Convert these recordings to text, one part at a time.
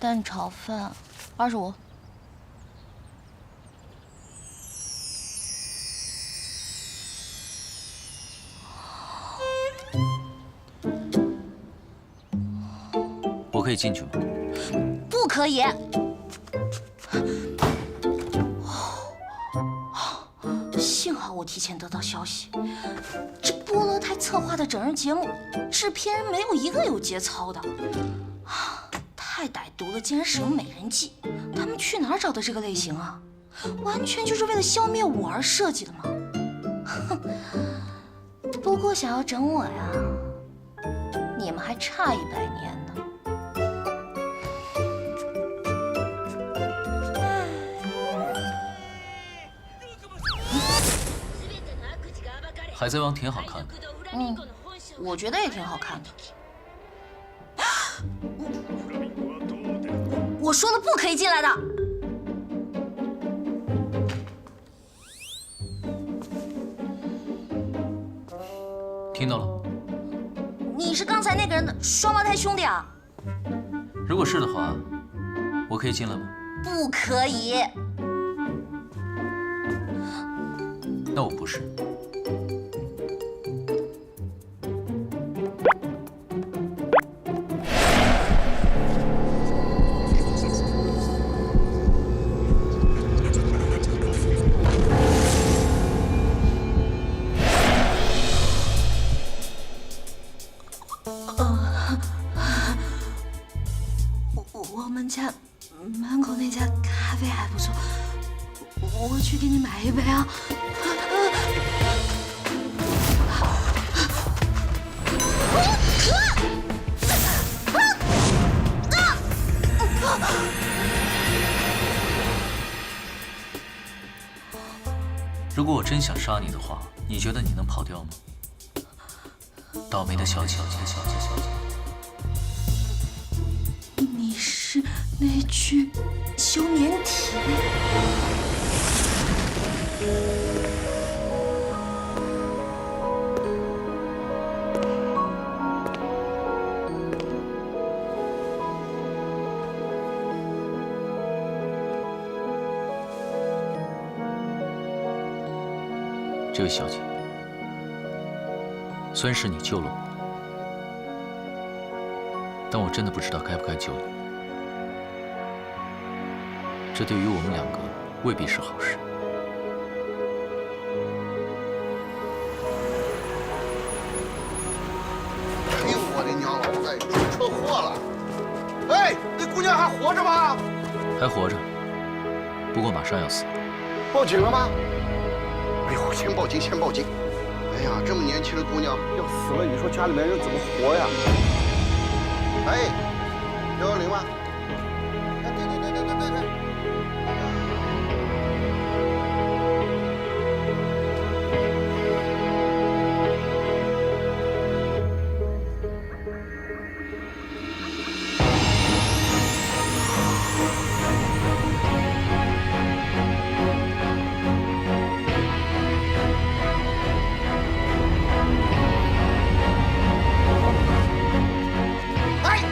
蛋炒饭25。我可以进去吗？不可以。幸好我提前得到消息，这菠萝台策划的整人节目，制片人没有一个有节操的。太歹毒了，竟然使用美人计！他们去哪儿找的这个类型啊？完全就是为了消灭我而设计的嘛！哼，不过想要整我呀，你们还差100年呢。海贼王挺好看的。我觉得也挺好看的。我说了不可以进来的。听到了？你是刚才那个人的双胞胎兄弟啊？如果是的话，我可以进来吗？不可以。那我不是。我们家门口那家咖啡还不错，我去给你买一杯啊。如果我真想杀你的话，你觉得你能跑掉吗？倒霉的小姐。你是那具休眠体？这位小姐，虽然是你救了我，但我真的不知道该不该救你。这对于我们2个未必是好事。哎呦，我的娘老子，出车祸了！哎，那姑娘还活着吗？还活着，不过马上要死了。报警了吗？哎呦，先报警，先报警！哎呀，这么年轻的姑娘要死了，你说家里面人怎么活呀？哎，110吗？哎，对。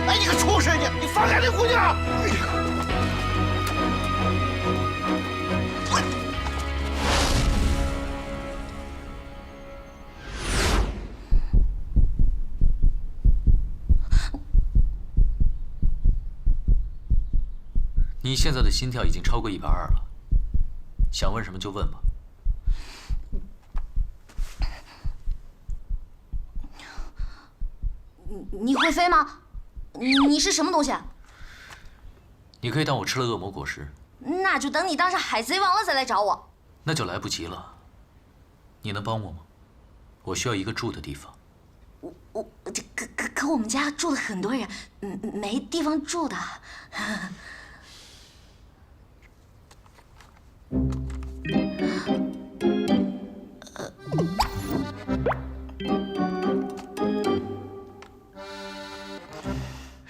哎，你个畜生！你放开那姑娘！你现在的心跳已经超过120了，想问什么就问吧。你会飞吗？你是什么东西啊？你可以当我吃了恶魔果实。那就等你当上海贼王了再来找我。那就来不及了。你能帮我吗？我需要一个住的地方。可我们家住了很多人，没地方住的。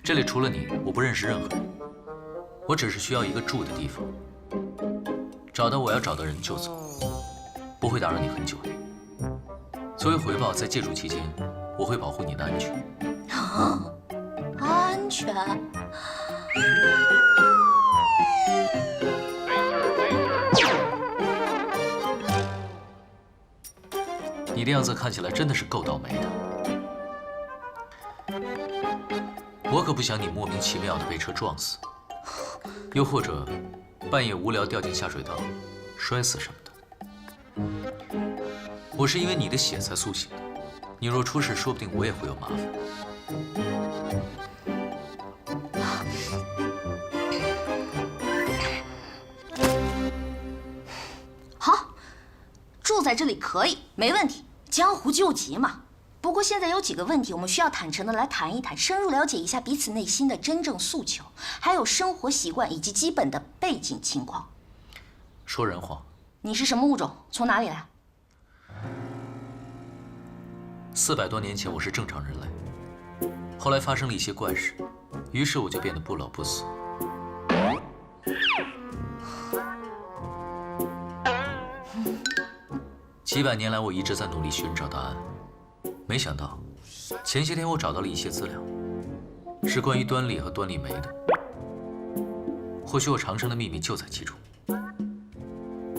这里除了你，我不认识任何人。我只是需要一个住的地方。找到我要找的人就走，不会打扰你很久的。作为回报，在借住期间，我会保护你的安全。安全？你的样子看起来真的是够倒霉的。我可不想你莫名其妙的被车撞死，又或者半夜无聊掉进下水道，摔死什么的。我是因为你的血才苏醒的，你若出事，说不定我也会有麻烦。好，住在这里可以，没问题，江湖救急嘛。不过现在有几个问题，我们需要坦诚的来谈一谈，深入了解一下彼此内心的真正诉求，还有生活习惯以及基本的背景情况。说人话。你是什么物种？从哪里来？400多年前我是正常人类，后来发生了一些怪事，于是我就变得不老不死。几百年来，我一直在努力寻找答案。没想到，前些天我找到了一些资料，是关于端粒和端粒酶的。或许我长生的秘密就在其中。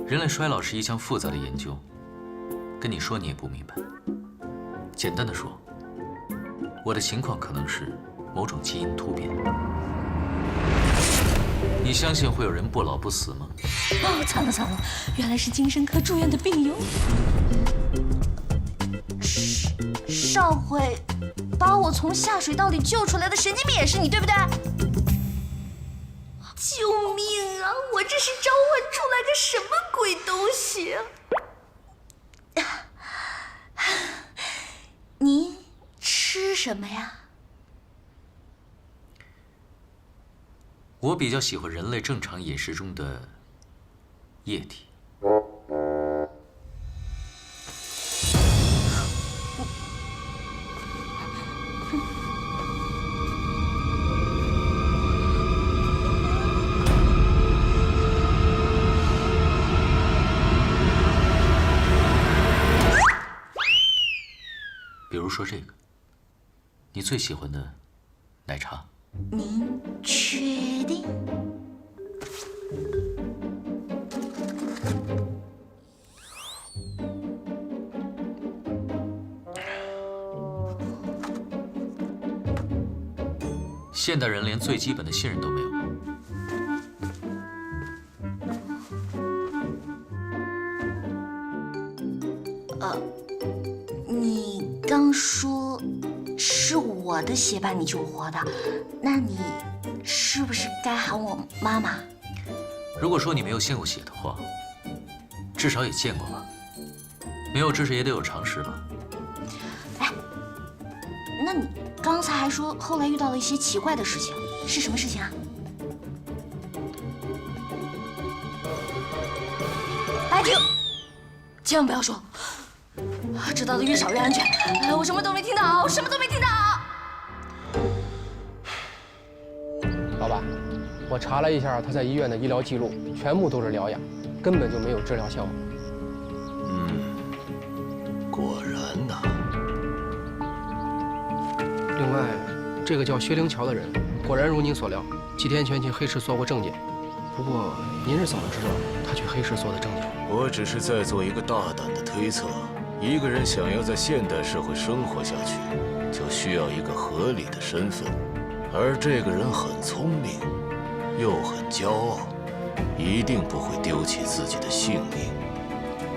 人类衰老是一项复杂的研究，跟你说你也不明白。简单的说，我的情况可能是某种基因突变。你相信会有人不老不死吗？哦，惨了惨了，原来是精神科住院的病友。上回把我从下水道里救出来的神经病也是你，对不对？救命啊！我这是召唤出来个什么鬼东西啊？您吃什么呀？我比较喜欢人类正常饮食中的液体。比如说这个，你最喜欢的奶茶。您确定？现代人连最基本的信任都没有。你刚说是我的血把你救活的，那你是不是该喊我妈妈？如果说你没有献过血的话，至少也见过吧？没有知识也得有常识吧？哎，那你刚才还说后来遇到了一些奇怪的事情，是什么事情啊？哎，停！千万不要说，知道的越少越安全。哎，我什么都没听到，我什么都没听到。老板，我查了一下他在医院的医疗记录，全部都是疗养，根本就没有治疗效果。果然呐。另外，这个叫薛灵桥的人，果然如您所料，几天前去黑市做过证件。不过，您是怎么知道他去黑市做的证件？我只是在做一个大胆的推测。一个人想要在现代社会生活下去，就需要一个合理的身份。而这个人很聪明，又很骄傲，一定不会丢弃自己的性命。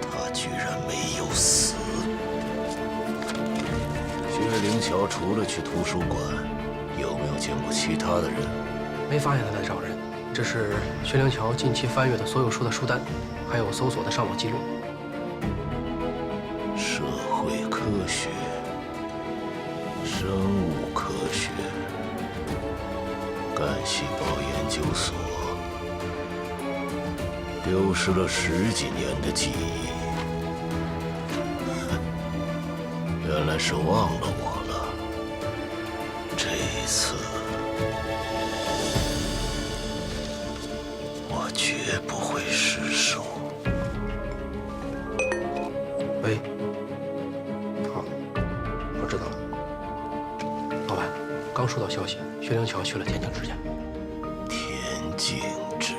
他居然没有死。薛灵桥除了去图书馆，有没有见过其他的人？没发现他在找人，这是薛灵桥近期翻阅的所有书的书单，还有搜索的上网记录。社会科学、生物科学、干细胞研究所，丢失了10几年的记忆，原来是忘了我了。这一次，我绝不会失手。喂，好，我知道了。老板，刚收到消息，薛灵桥去了天津之家。静止。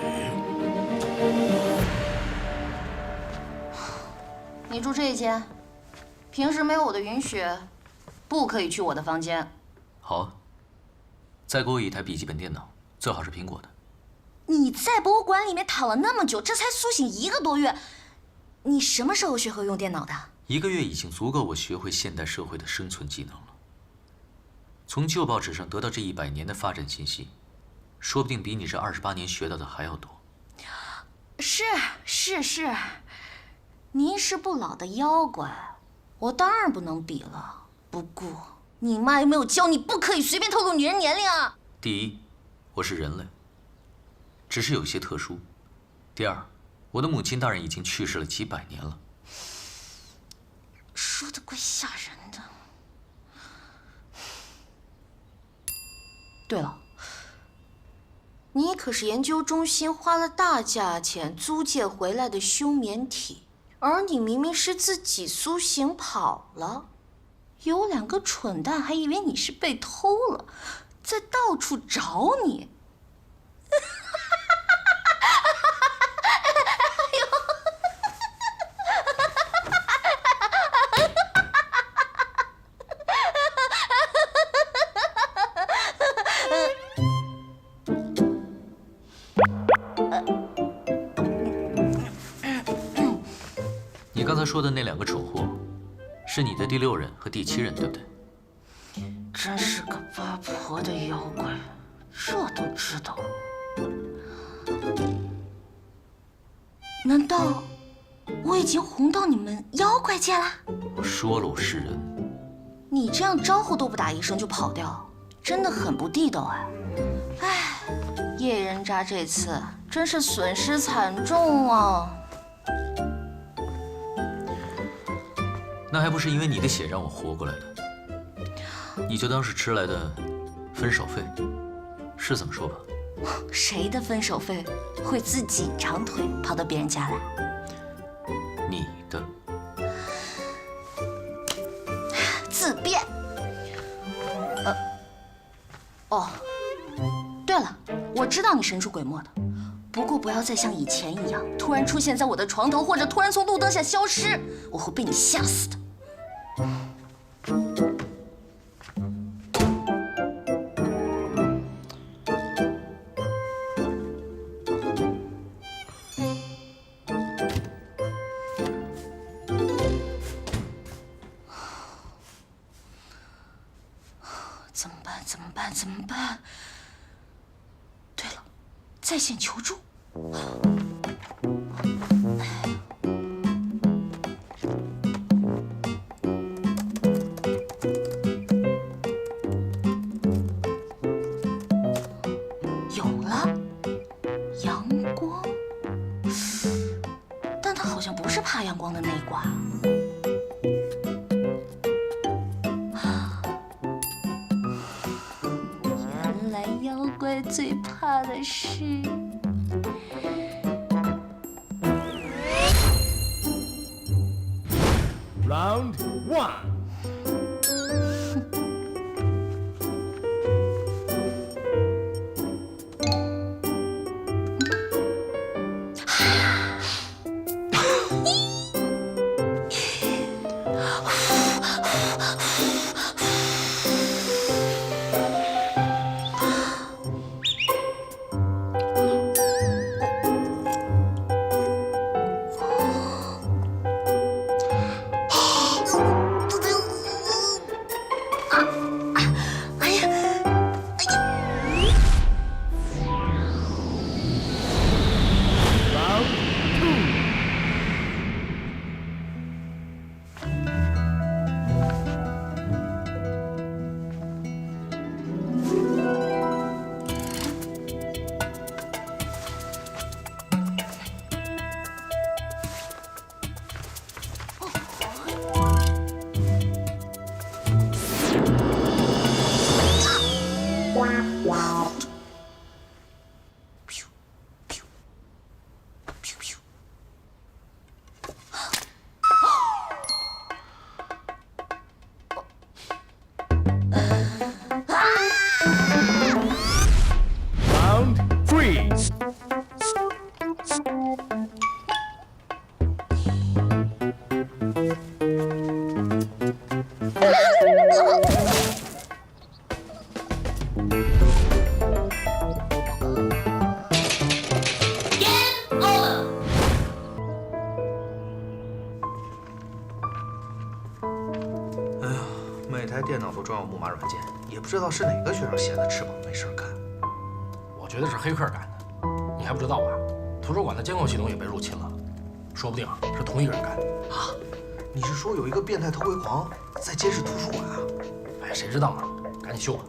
你住这一间，平时没有我的允许，不可以去我的房间。好啊，再给我一台笔记本电脑，最好是苹果的。你在博物馆里面躺了那么久，这才苏醒1个多月，你什么时候学会用电脑的1个月已经足够我学会现代社会的生存技能了。从旧报纸上得到这100年的发展信息，说不定比你这28年学到的还要多。是，您是不老的妖怪，我当然不能比了。不过，你妈有没有教你不可以随便透露女人年龄啊？第一，我是人类，只是有些特殊。第二，我的母亲大人已经去世了几百年了。说的怪吓人的。对了，你可是研究中心花了大价钱租借回来的休眠体，而你明明是自己苏醒跑了，有2个蠢蛋还以为你是被偷了，在到处找你。你刚才说的那2个蠢货，是你的第6任和第7任，对不对？真是个八婆的妖怪，这都知道。难道我已经红到你们妖怪界了？我说了，我是人。你这样招呼都不打一声就跑掉，真的很不地道哎！哎，叶人渣这次真是损失惨重啊！那还不是因为你的血让我活过来的？你就当是迟来的分手费，是这么说吧？谁的分手费会自己长腿跑到别人家来？你的。自辩。哦，对了，我知道你神出鬼没的，不过不要再像以前一样，突然出现在我的床头，或者突然从路灯下消失，我会被你吓死的。怎么办？对了，在线求助。有了，阳光，但他好像不是怕阳光的那一挂。妖怪最怕的是Round 1。不知道是哪个学生闲的翅膀没事干。我觉得是黑客干的，你还不知道吧？图书馆的监控系统也被入侵了，说不定是同一个人干的。啊，你是说有一个变态偷窥狂在监视图书馆啊？哎，谁知道呢？赶紧修吧。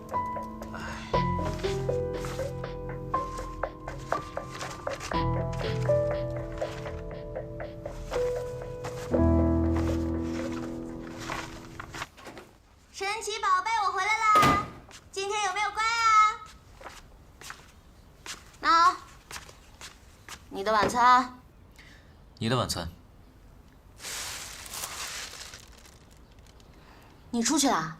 神奇宝贝，我回来啦！今天有没有乖啊？拿好，你的晚餐。你的晚餐。你出去啦？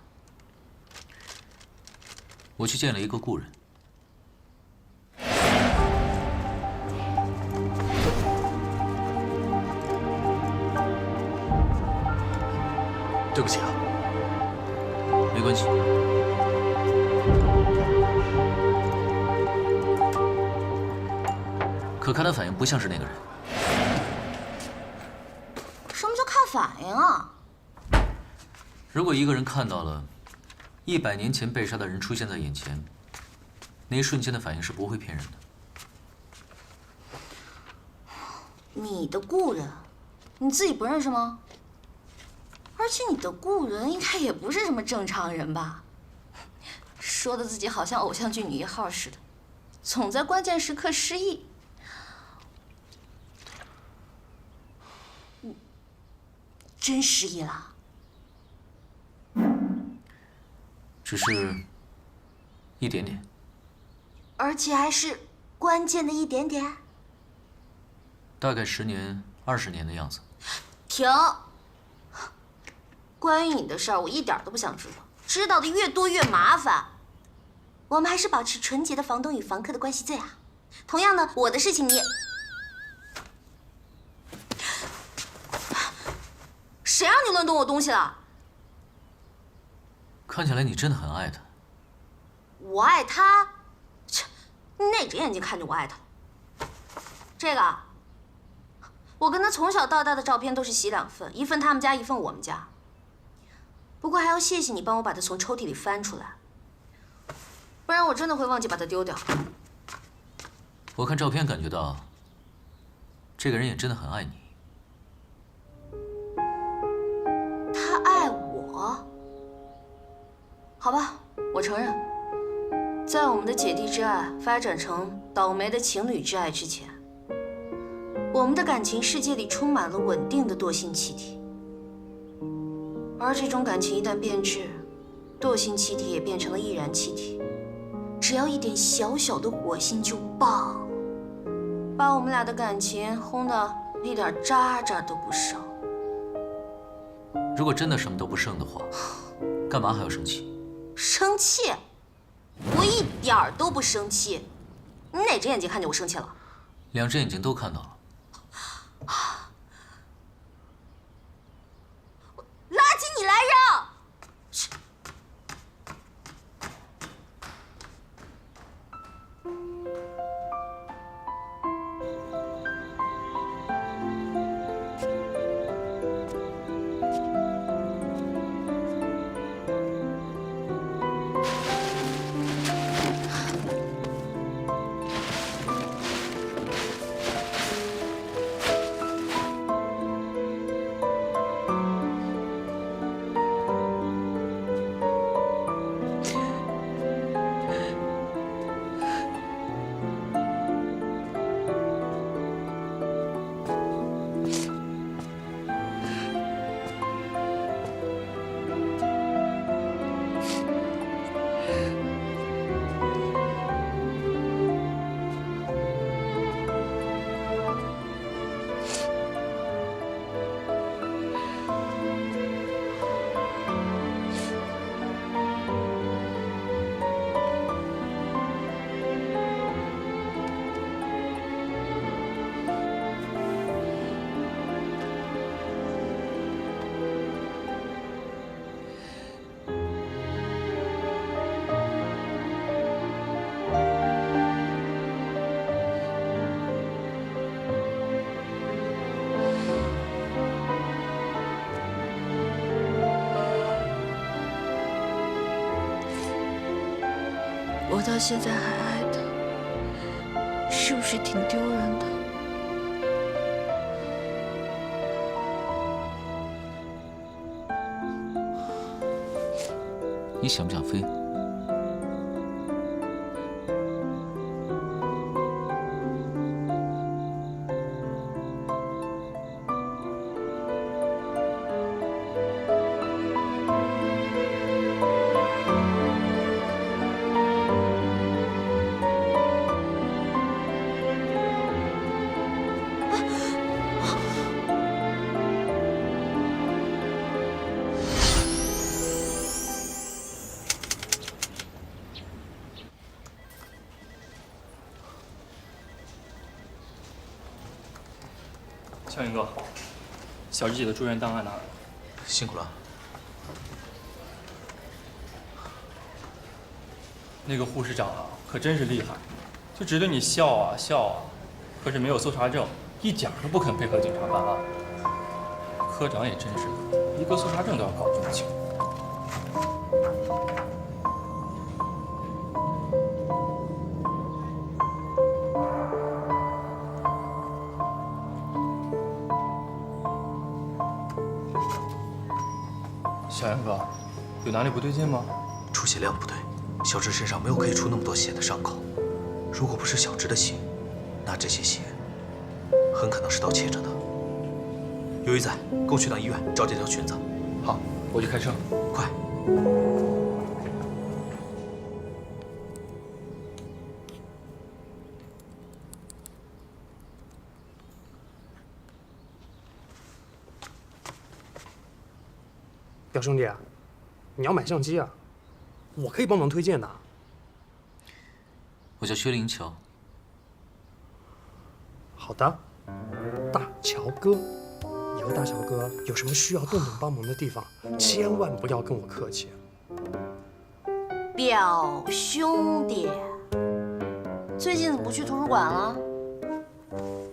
我去见了一个故人。对不起啊。没关系。可看他反应不像是那个人。什么叫看反应啊？如果一个人看到了100年前被杀的人出现在眼前，那一瞬间的反应是不会骗人的。你的故人，你自己不认识吗？而且你的故人应该也不是什么正常人吧？说的自己好像偶像剧女一号似的，总在关键时刻失忆。真失忆了？只是一点点。而且还是关键的一点点？大概10年、20年的样子。停！关于你的事儿，我一点都不想知道，知道的越多越麻烦。我们还是保持纯洁的房东与房客的关系最好。同样的，我的事情你也……谁让你乱动我东西了？看起来你真的很爱他。我爱他？切，你哪只眼睛看见我爱他了？这个，我跟他从小到大的照片都是洗2份，一份他们家，一份我们家。不过还要谢谢你帮我把它从抽屉里翻出来，不然我真的会忘记把它丢掉。我看照片感觉到，这个人也真的很爱你。他爱我？好吧，我承认，在我们的姐弟之爱发展成倒霉的情侣之爱之前，我们的感情世界里充满了稳定的惰性气体。而这种感情一旦变质，惰性气体也变成了易燃气体，只要一点小小的火星就爆，把我们俩的感情轰得一点渣渣都不剩。如果真的什么都不剩的话，干嘛还要生气？生气？我一点儿都不生气。你哪只眼睛看见我生气了2只眼睛都看到了。垃圾，你来扔！到现在还爱他，是不是挺丢人的？你想不想飞？小云哥，小智姐的住院档案拿来了。辛苦了。那个护士长啊，可真是厉害，就指着你笑啊笑啊，可是没有搜查证，一点都不肯配合警察办案。科长也真是的，一个搜查证都要搞这么清。小杨哥，有哪里不对劲吗？出血量不对，小直身上没有可以出那么多血的伤口。如果不是小直的血，那这些血很可能是盗窃者的。有鱼仔，跟我去趟医院找这条裙子。好，我去开车。快！表兄弟，你要买相机啊？我可以帮忙推荐的。我叫薛灵桥。好的，大乔哥，以后大乔哥有什么需要洞洞帮忙的地方，千万不要跟我客气。表兄弟，最近怎么不去图书馆了？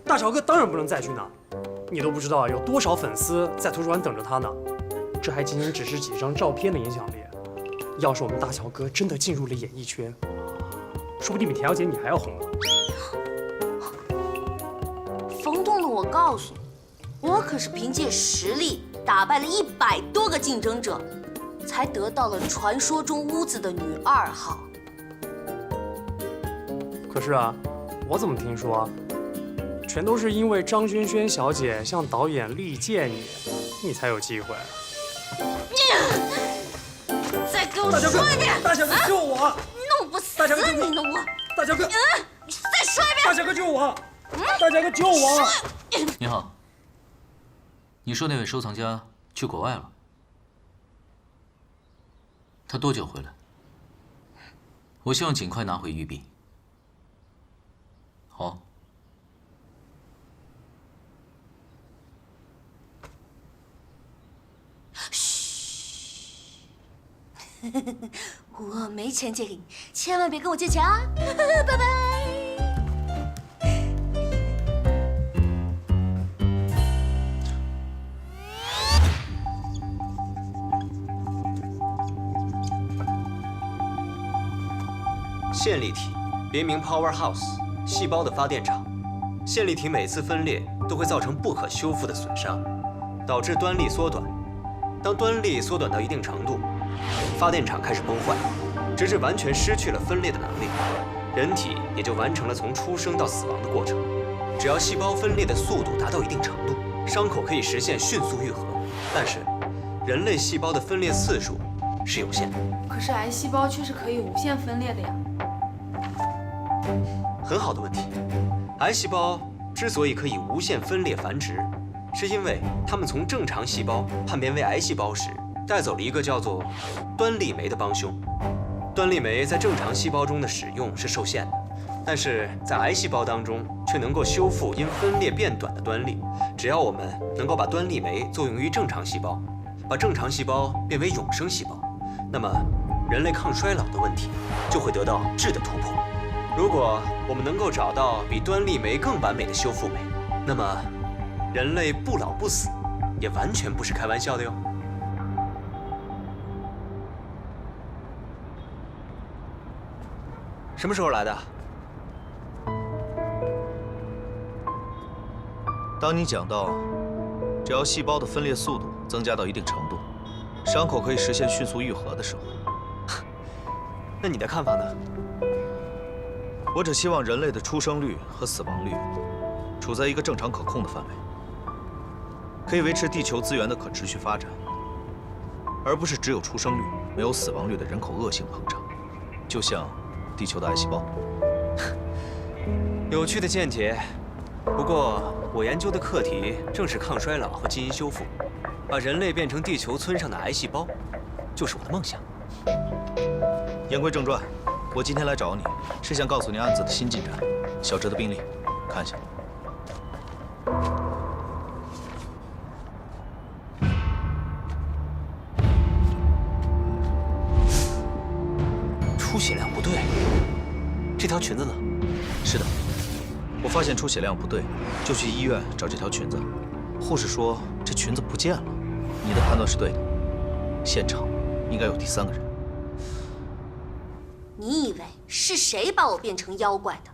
大乔哥当然不能再去呢，你都不知道有多少粉丝在图书馆等着他呢。这还仅仅只是几张照片的影响力。要是我们大乔哥真的进入了演艺圈，说不定比田小姐你还要红呢。冯东东，我告诉你，我可是凭借实力打败了100多个竞争者，才得到了传说中屋子的女2号。可是啊，我怎么听说，全都是因为张轩轩小姐向导演力荐你，你才有机会。再给我说一遍！大乔哥救我！弄不死你呢我！大乔哥，再说一遍！大乔哥救我！大乔哥救我！你好，你说那位收藏家去国外了？他多久回来？我希望尽快拿回玉璧。好。我没钱借给你，千万别跟我借钱啊！拜拜。线粒体别名 Powerhouse， 细胞的发电厂。线粒体每次分裂都会造成不可修复的损伤，导致端粒缩短。当端粒缩短到一定程度，发电厂开始崩坏，直至完全失去了分裂的能力，人体也就完成了从出生到死亡的过程。只要细胞分裂的速度达到一定程度，伤口可以实现迅速愈合。但是，人类细胞的分裂次数是有限的。可是癌细胞却是可以无限分裂的呀。很好的问题。癌细胞之所以可以无限分裂繁殖，是因为它们从正常细胞叛变为癌细胞时，带走了一个叫做端粒酶的帮凶。端粒酶在正常细胞中的使用是受限的，但是在癌细胞当中却能够修复因分裂变短的端粒。只要我们能够把端粒酶作用于正常细胞，把正常细胞变为永生细胞，那么人类抗衰老的问题就会得到质的突破。如果我们能够找到比端粒酶更完美的修复酶，那么人类不老不死也完全不是开玩笑的哟。什么时候来的？当你讲到，只要细胞的分裂速度增加到一定程度，伤口可以实现迅速愈合的时候，那你的看法呢？我只希望人类的出生率和死亡率处在一个正常可控的范围，可以维持地球资源的可持续发展，而不是只有出生率没有死亡率的人口恶性膨胀，就像地球的癌细胞。有趣的见解。不过，我研究的课题正是抗衰老和基因修复，把人类变成地球村上的癌细胞，就是我的梦想。言归正传，我今天来找你，是想告诉你案子的新进展。小哲的病历，看一下。出血量不对，这条裙子呢？是的，我发现出血量不对，就去医院找这条裙子。护士说这裙子不见了。你的判断是对的，现场应该有第三个人。你以为是谁把我变成妖怪的？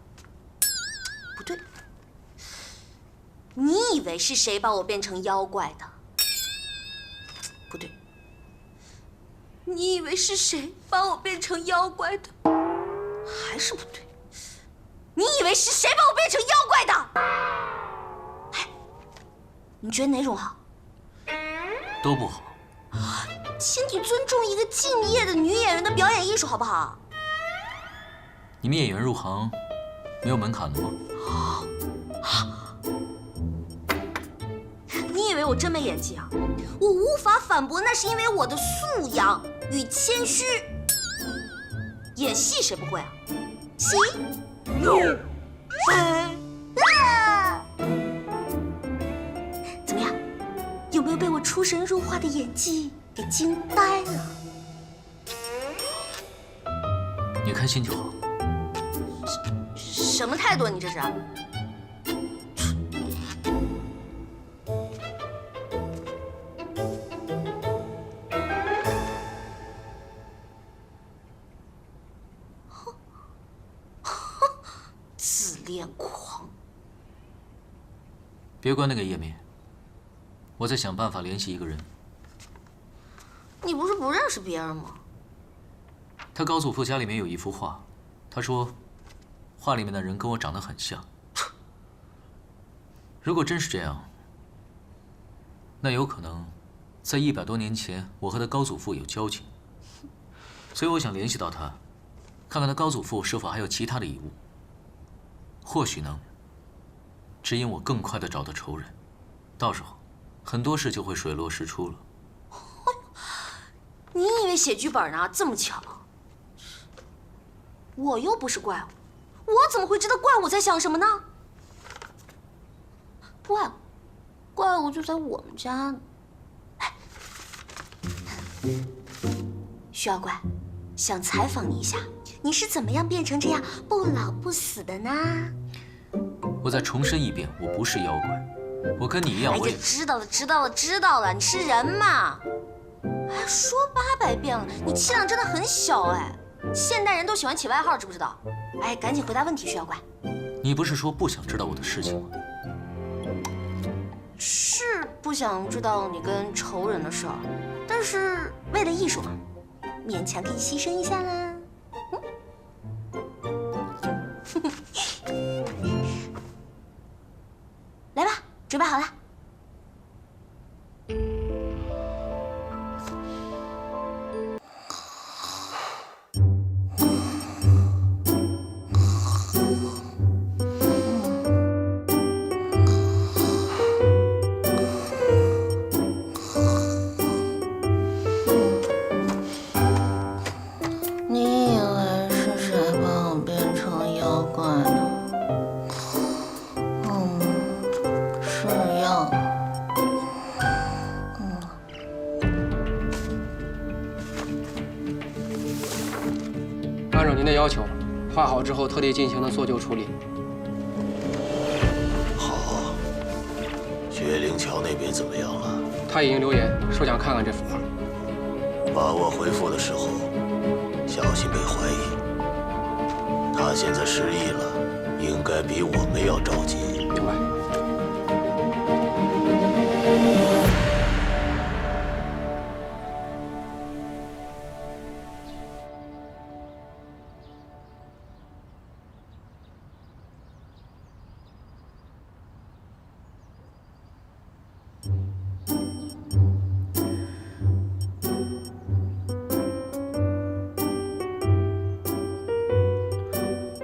不对。你以为是谁把我变成妖怪的？不对。你以为是谁把我变成妖怪的？还是不对。你以为是谁把我变成妖怪的？哎，你觉得哪种好？都不好。请你尊重一个敬业的女演员的表演艺术，好不好？你们演员入行没有门槛的吗？你以为我真没演技啊？我无法反驳，那是因为我的素养与谦虚。演戏谁不会啊？戏。怎么样？有没有被我出神入化的演技给惊呆了？你开心就好。什么态度？你这是？自恋狂！别关那个页面，我在想办法联系一个人。你不是不认识别人吗？他高祖父家里面有一幅画，他说，画里面的人跟我长得很像。如果真是这样，那有可能，在100多年前，我和他高祖父有交情，所以我想联系到他，看看他高祖父是否还有其他的遗物，或许能指引我更快地找到仇人，到时候很多事就会水落石出了。你以为写剧本呢？这么巧？我又不是怪物，我怎么会知道怪物在想什么呢？怪物就在我们家呢。徐小怪，想采访你一下，你是怎么样变成这样不老不死的呢？我再重申一遍，我不是妖怪，我跟你一样，我也……知道了，你是人嘛？哎，说800遍了，你气量真的很小哎。现代人都喜欢起外号，知不知道？哎，赶紧回答问题，徐小怪。你不是说不想知道我的事情吗？是不想知道你跟仇人的事儿，但是为了艺术嘛，勉强可以牺牲一下啦。来吧，准备好了。按照您的要求，画好之后特地进行了做旧处理。好，薛灵桥那边怎么样了？他已经留言说想看看这幅画。把握回复的时候，小心被怀疑。他现在失忆了，应该比我们要着急。明白。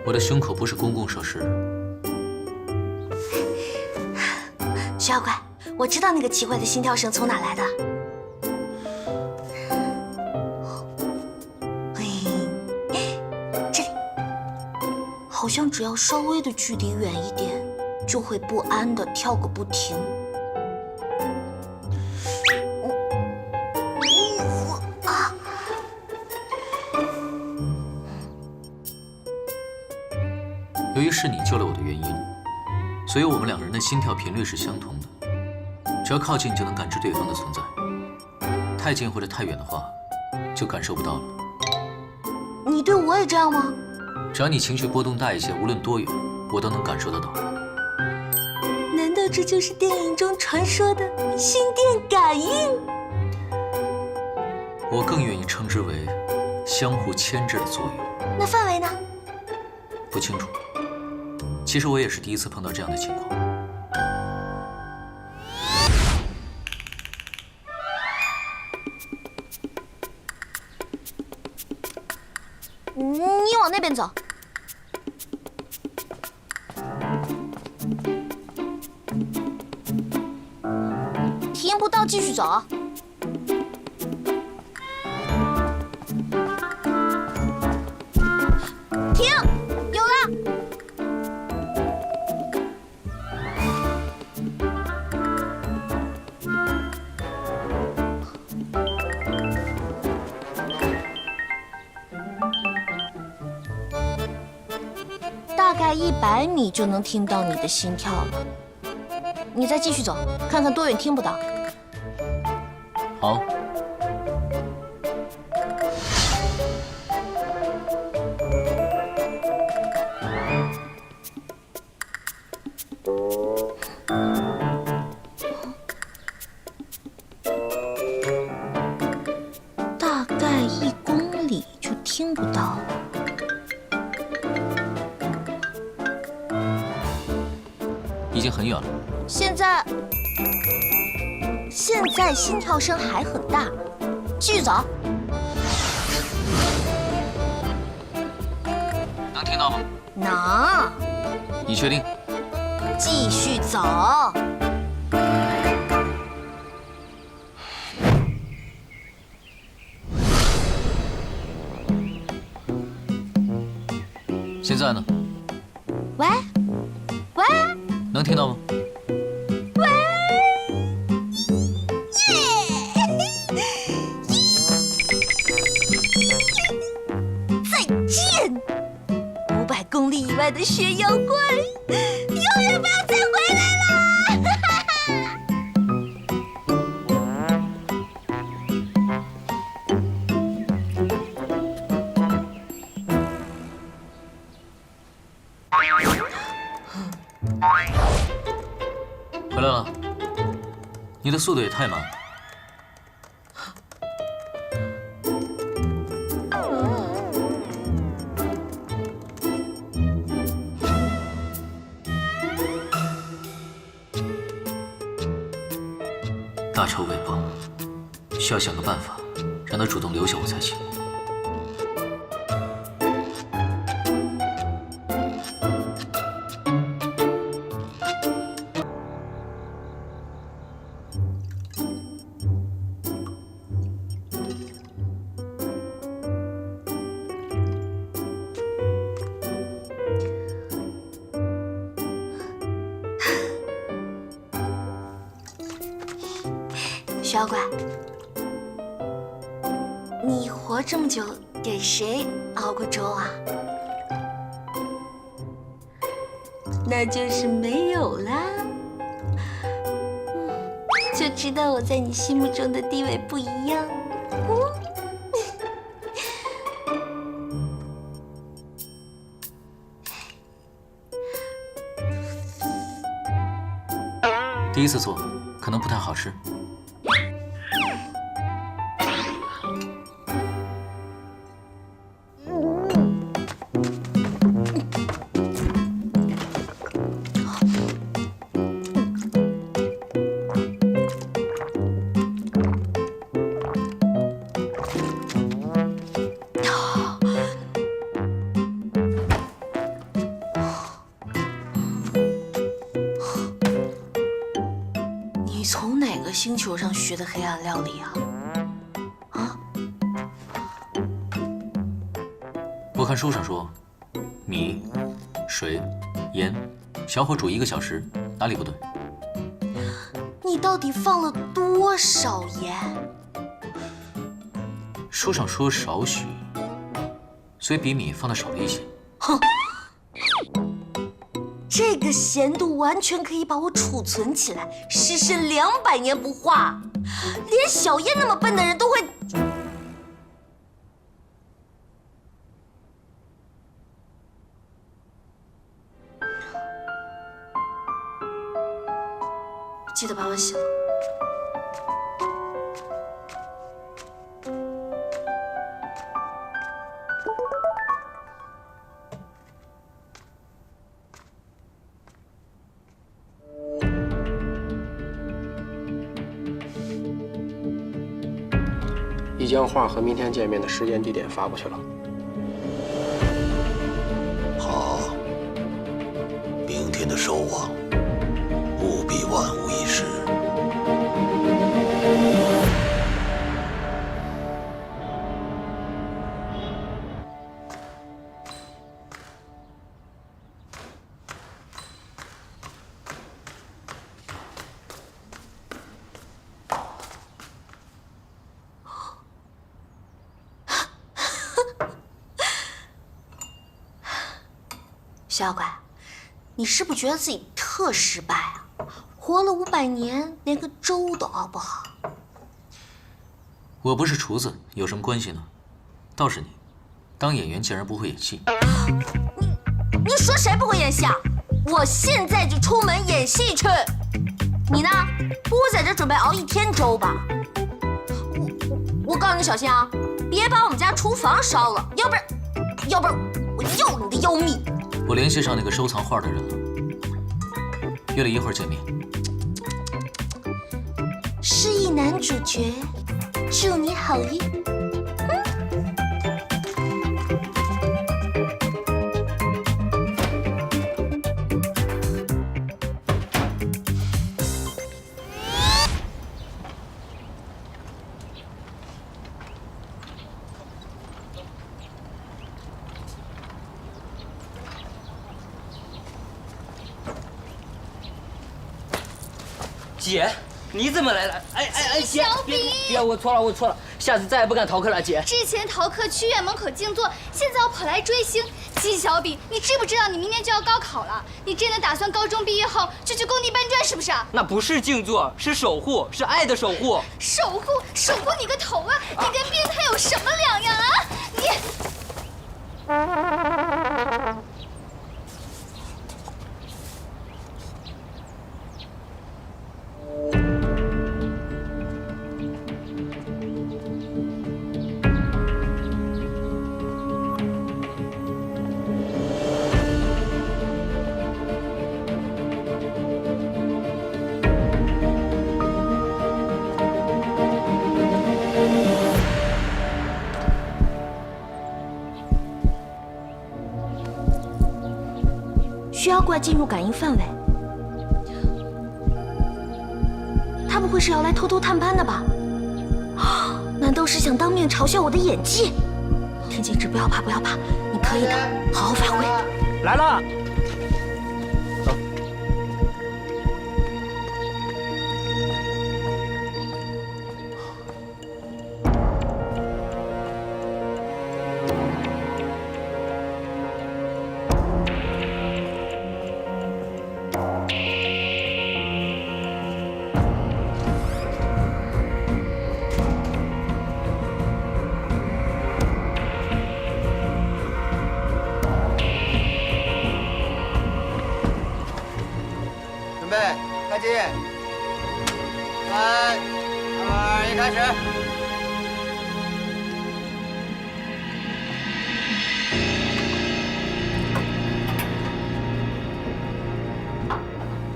我的胸口不是公共设施。徐小怪，我知道那个奇怪的心跳声从哪来的。这里，好像只要稍微的距离远一点，就会不安的跳个不停。由于是你救了我的原因，所以我们两个人的心跳频率是相同的。只要靠近就能感知对方的存在，太近或者太远的话，就感受不到了。你对我也这样吗？只要你情绪波动大一些，无论多远，我都能感受得到。难道这就是电影中传说的心电感应？我更愿意称之为相互牵制的作用。那范围呢？不清楚。其实我也是第一次碰到这样的情况。你往那边走。听不到，继续走。停，有了。大概100米就能听到你的心跳了。你再继续走，看看多远听不到。好。大概1公里就听不到了。已经很远了。现在心跳声还很大，继续走。能听到吗？能。你确定？继续走。现在呢？喂，喂，能听到吗？喂，再见！500公里以外的血妖怪，永远不要再回来了！回来了，你的速度也太慢了。大乔尾巴，需要想个办法，让他主动留下我才行。徐小怪，你活这么久，给谁熬过粥啊？那就是没有啦。就知道我在你心目中的地位不一样。第一次做，可能不太好吃。你从哪个星球上学的黑暗料理啊？啊？我看书上说，米、水、盐，小火煮1个小时，哪里不对？你到底放了多少盐？书上说少许，所以比米放的少了一些。哼！这个咸度完全可以把我储存起来，世世200年不化。连小燕那么笨的人都会。记得把碗洗了。已将画和明天见面的时间地点发过去了。好，明天的收网务必万无一失。小妖怪，你是不是觉得自己特失败啊？活了500年，连个粥都熬不好。我不是厨子，有什么关系呢？倒是你，当演员竟然不会演戏。你说谁不会演戏啊？我现在就出门演戏去。你呢？不会在这准备熬1天粥吧？我告诉你，小心啊，别把我们家厨房烧了，要不然我要你的妖蜜。我联系上那个收藏画的人了，约了一会儿见面。失忆男主角，祝你好运。姐，你怎么来了？哎，姐，别，我错了，下次再也不敢逃课了，姐。之前逃课去院门口静坐，现在要跑来追星。纪小炳，你知不知道你明年就要高考了？你真的打算高中毕业后就去工地搬砖是不是？那不是静坐，是守护，是爱的守护。守护你个头啊！你跟变态有什么两样啊？你。需妖怪进入感应范围，他不会是要来偷偷探班的吧？难道是想当面嘲笑我的演技？天剑之，不要怕，你可以的，好好发挥。来了。走。开机。3、2、1，开始。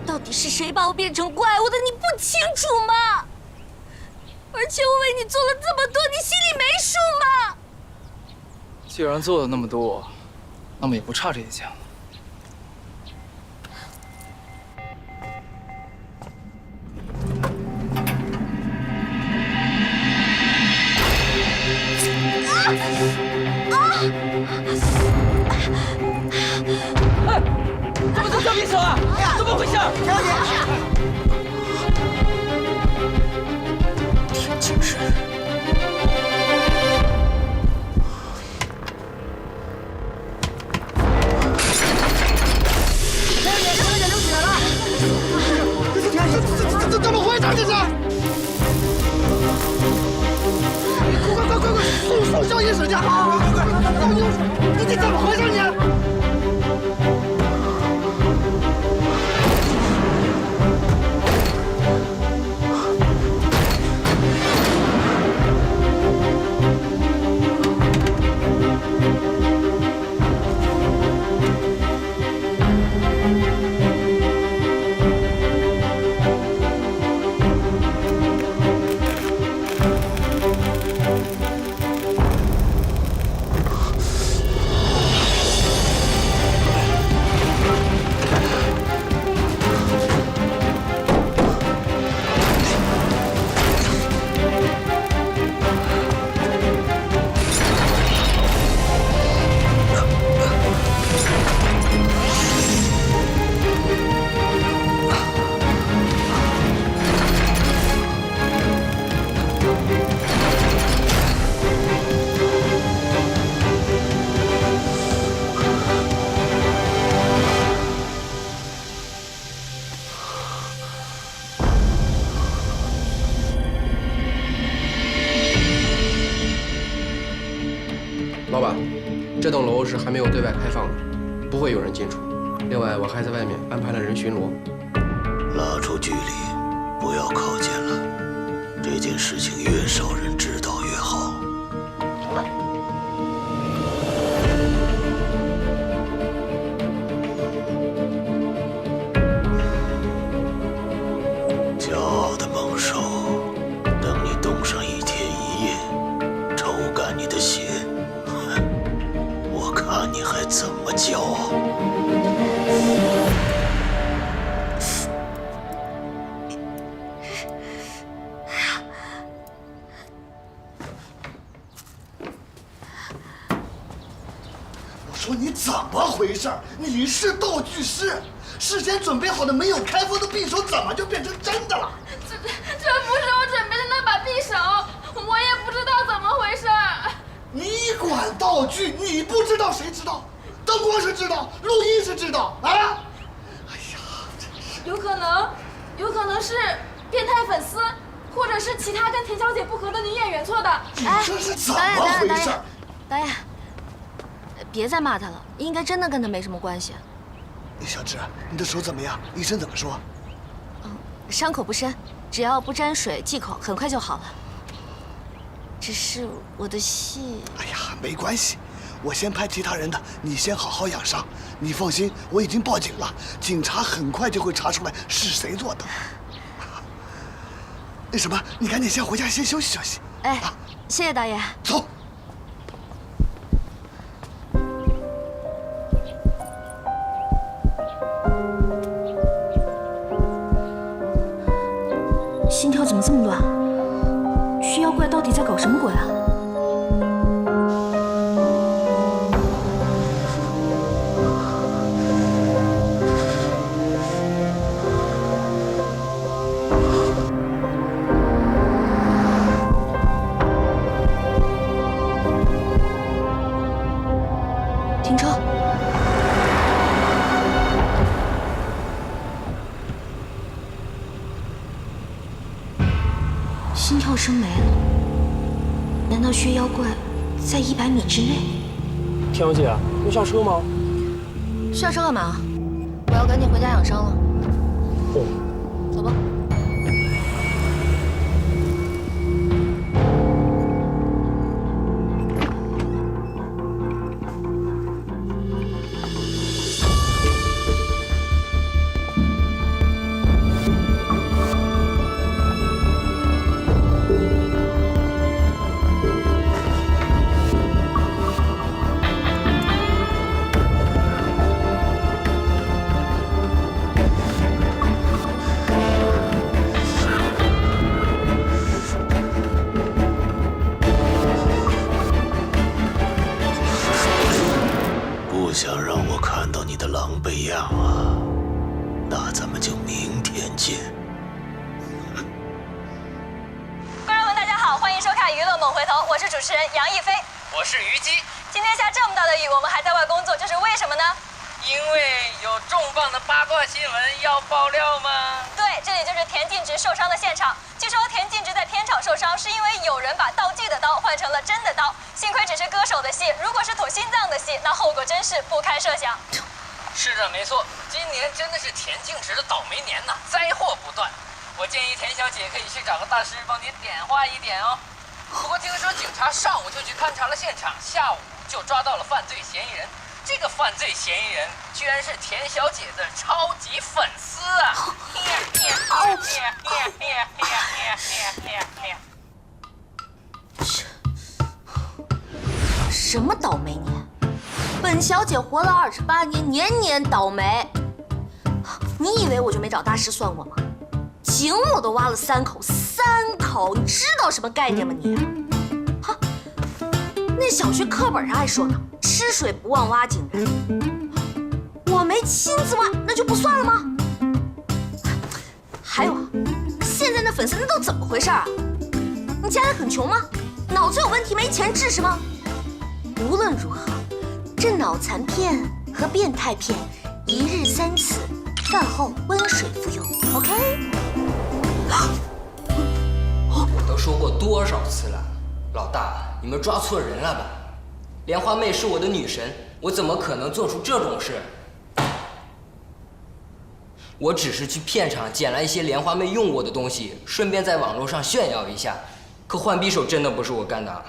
到底是谁把我变成怪物的？你不清楚吗？而且我为你做了这么多，你心里没数吗？既然做了那么多，那么也不差这一件。怎么是小匕首啊？怎么回事？小姐，天津人。流血了！这怎么回事？这是！快！送小医室去！快！你这怎么回事你？老板，这栋楼是还没有对外开放的，不会有人进出。另外，我还在外面安排了人巡逻。拉出距离，不要靠近了。这件事情越少人知道越好。骄傲的猛兽，等你冻上1天1夜，抽干你的血，我看你还怎么骄傲。我说你怎么回事？你是道具师，事先准备好的没有开封的匕首，怎么就变成真的了？这不是我准备的那把匕首，我也不知道怎么回事。你管道具，你不知道谁知道？灯光是知道，录音是知道啊！哎呀，真是有可能是变态粉丝，或者是其他跟田小姐不和的女演员做的。你这是怎么回事？导演，别再骂他了，应该真的跟他没什么关系。小芝，你的手怎么样？医生怎么说？伤口不深，只要不沾水忌口，很快就好了。只是我的戏……哎呀，没关系，我先拍其他人的，你先好好养伤。你放心，我已经报警了，警察很快就会查出来是谁做的。那什么，你赶紧先回家先休息休息。哎，谢谢导演。走。心跳怎么这么乱？薛妖怪到底在搞什么鬼啊？停车！心跳声没了，难道薛妖怪在100米之内？田小姐，要下车吗？下车干嘛？我要赶紧回家养伤了。哦，走吧。备样啊，那咱们就明天见。观众们，大家好，欢迎收看《娱乐猛回头》，我是主持人杨逸飞，我是虞姬。今天下这么大的雨，我们还在外工作，这是为什么呢？因为有重磅的八卦新闻要爆料吗？对，这里就是田径直受伤的现场。据说田径直在片场受伤，是因为有人把道具的刀换成了真的刀。幸亏只是歌手的戏，如果是捅心脏的戏，那后果真是不堪设想。是的，没错，今年真的是田径直的倒霉年呐，灾祸不断。我建议田小姐可以去找个大师帮您点化一点哦。不过听说警察上午就去勘察了现场，下午就抓到了犯罪嫌疑人。这个犯罪嫌疑人居然是田小姐的超级粉丝啊！什么倒霉年？本小姐活了28年，年年倒霉。你以为我就没找大师算过吗？井我都挖了3口，3口，你知道什么概念吗你？哈，那小学课本上还说呢，吃水不忘挖井人。我没亲自挖，那就不算了吗？还有啊，现在那粉丝那都怎么回事啊？你家里很穷吗？脑子有问题没钱治是吗？无论如何，这脑残片和变态片1日3次，饭后温水服用 ，OK？ 我都说过多少次了，老大，你们抓错人了吧？莲花妹是我的女神，我怎么可能做出这种事？我只是去片场捡了一些莲花妹用过的东西，顺便在网络上炫耀一下。可换匕首真的不是我干的。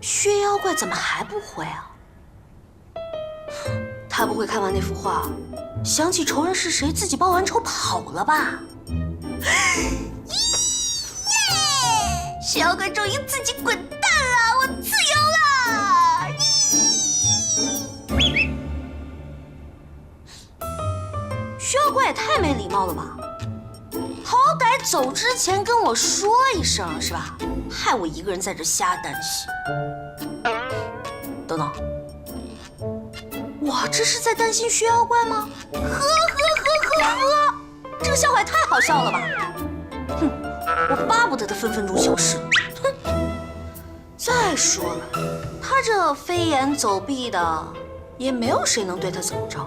薛妖怪怎么还不回啊？他不会看完那幅画，想起仇人是谁，自己报完仇跑了吧？耶！薛妖怪终于自己滚蛋了，我自由了！薛妖怪也太没礼貌了吧！好歹走之前跟我说一声是吧？害我一个人在这瞎担心。等等，我这是在担心薛妖怪吗？呵，这个笑话也太好笑了吧！哼，我巴不得他分分钟消失。哼，再说了，他这飞檐走壁的，也没有谁能对他怎么着。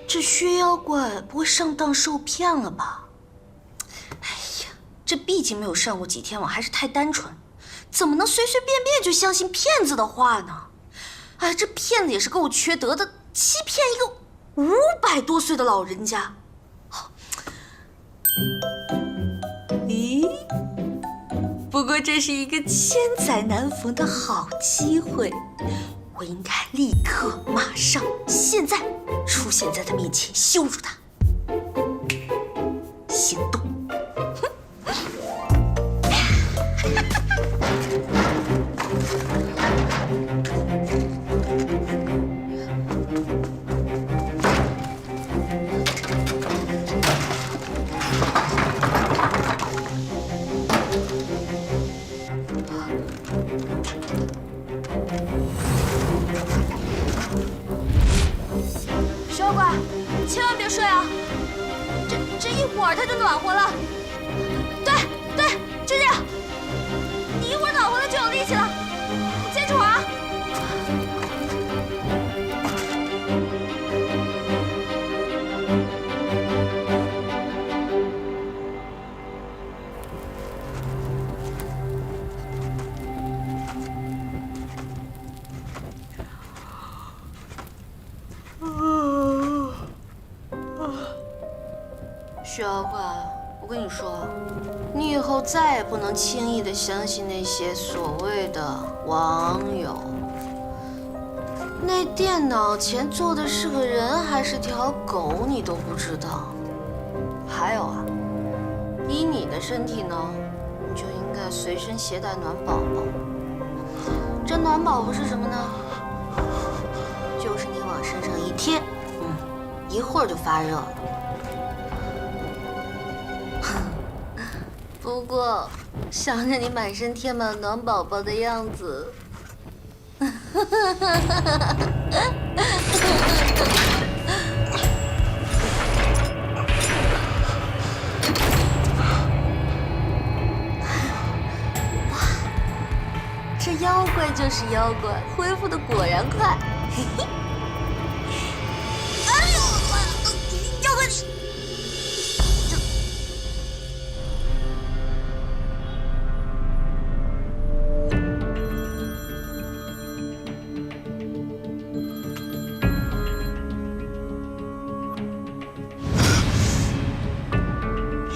这薛妖怪不会上当受骗了吧？哎呀，这毕竟没有上过几天网，还是太单纯，怎么能随随便便就相信骗子的话呢？哎，这骗子也是够缺德的，欺骗一个500多岁的老人家。咦，不过这是一个千载难逢的好机会。我应该立刻、马上、现在出现在他面前，羞辱他。行动！薛妖怪，千万别睡啊！这一会儿它就暖和了。对，就这样。你一会儿暖和了就有力气了。你坚持会儿啊！薛妖怪，我跟你说，你以后再也不能轻易的相信那些所谓的网友。那电脑前坐的是个人还是条狗，你都不知道。还有啊，以你的身体呢，你就应该随身携带暖宝宝。这暖宝宝是什么呢？就是你往身上一贴，一会儿就发热了。不过，想着你满身贴满暖宝宝的样子。哇，这妖怪就是妖怪，恢复的果然快。嘿嘿。哎呦，妖怪你！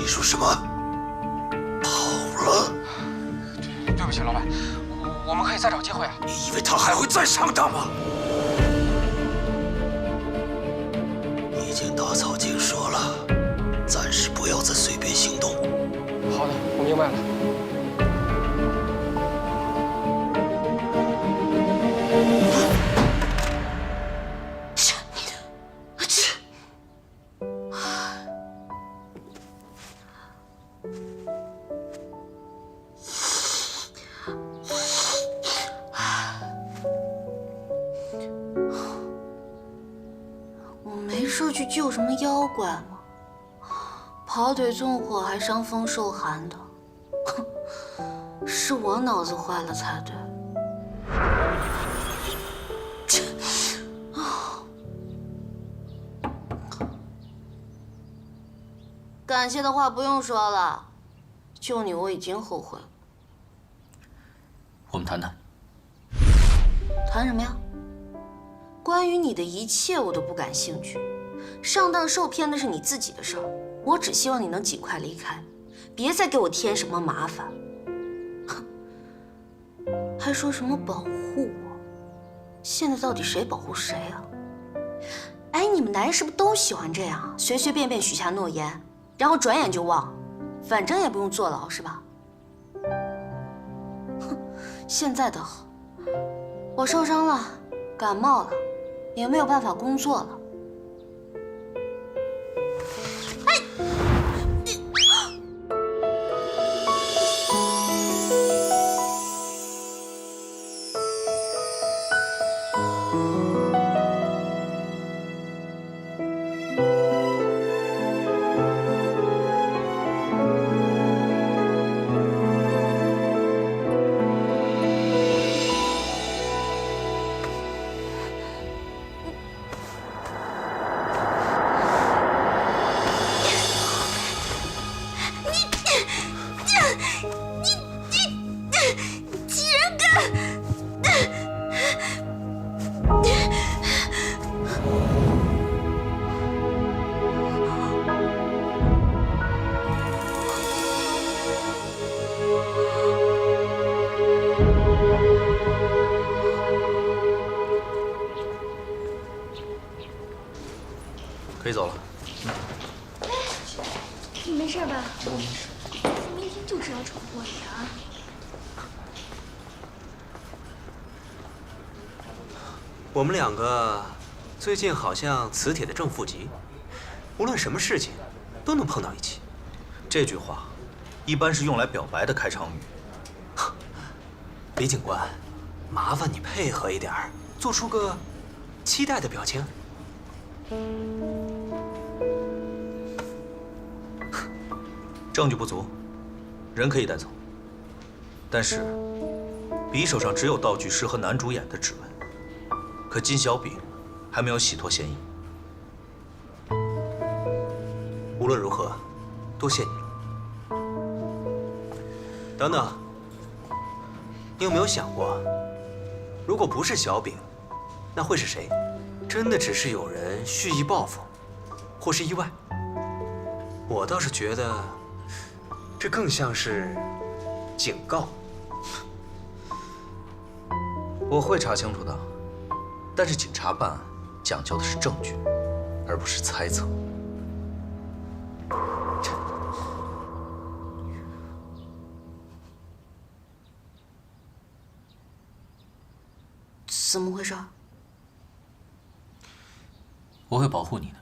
说什么？跑了？对不起，老板，我们可以再找机会啊。你以为他还会再上当吗？已经打草惊蛇了，暂时不要再随便行动。好的，我明白了。去救什么妖怪吗？跑腿纵火还伤风受寒的，是我脑子坏了才对。感谢的话不用说了，救你我已经后悔了。我们谈谈。谈什么呀？关于你的一切我都不感兴趣。上当受骗那是你自己的事儿，我只希望你能尽快离开，别再给我添什么麻烦。哼，还说什么保护我？现在到底谁保护谁啊？哎，你们男人是不是都喜欢这样，随随便便许下诺言，然后转眼就忘，反正也不用坐牢，是吧？哼，现在倒好，我受伤了，感冒了，也没有办法工作了。可以走了。你没事吧？我没事。明天就知道闯祸里啊！我们两个最近好像磁铁的正负极，无论什么事情都能碰到一起。这句话一般是用来表白的开场语。李警官，麻烦你配合一点儿，做出个期待的表情。证据不足，人可以带走，但是匕首上只有道具师和男主演的指纹，可金小饼还没有洗脱嫌疑。无论如何，多谢你了。等等，你有没有想过，如果不是小饼，那会是谁？真的只是有人蓄意报复，或是意外？我倒是觉得，这更像是警告。我会查清楚的。但是警察办案讲究的是证据，而不是猜测。怎么回事？我会保护你的。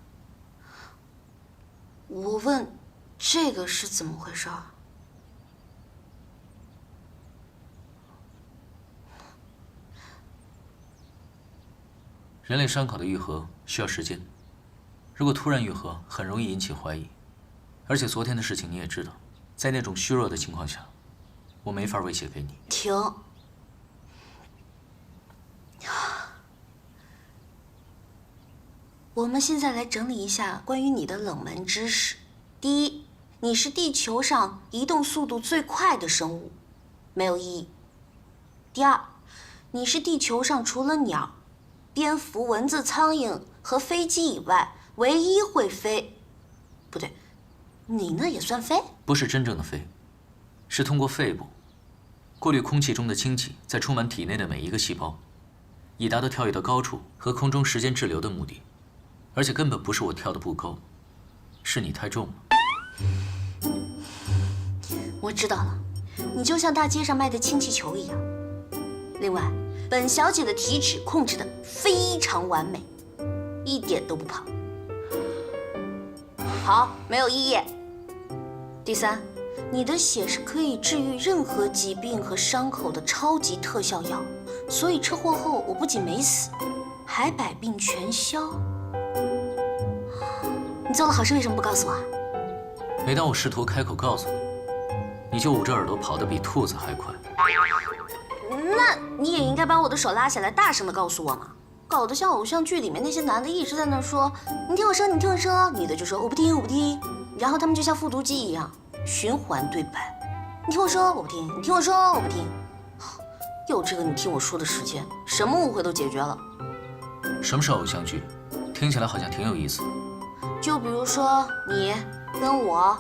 我问，这个是怎么回事？人类伤口的愈合需要时间，如果突然愈合，很容易引起怀疑。而且昨天的事情你也知道，在那种虚弱的情况下，我没法威胁给你。停！我们现在来整理一下关于你的冷门知识。第一，你是地球上移动速度最快的生物，没有意义。第二，你是地球上除了鸟、蝙蝠、蚊子、苍蝇和飞机以外唯一会飞。不对，你那也算飞？不是真正的飞，是通过肺部过滤空气中的氢气，再充满体内的每一个细胞，以达到跳跃的高处和空中时间滞留的目的。而且根本不是我跳得不高，是你太重了。我知道了，你就像大街上卖的氢气球一样。另外，本小姐的体脂控制得非常完美，一点都不胖。好，没有异议。第三，你的血是可以治愈任何疾病和伤口的超级特效药，所以车祸后我不仅没死，还百病全消。你做了好事为什么不告诉我啊？每当我试图开口告诉你，你就捂着耳朵跑得比兔子还快。那你也应该把我的手拉下来，大声地告诉我嘛，搞得像偶像剧里面那些男的一直在那说你听我说，你听我说，女的就说我不听我不听，然后他们就像复读机一样循环对白，你听我说我不听，你听我说我不听。有这个你听我说的时间，什么误会都解决了。什么是偶像剧？听起来好像挺有意思的。就比如说你跟我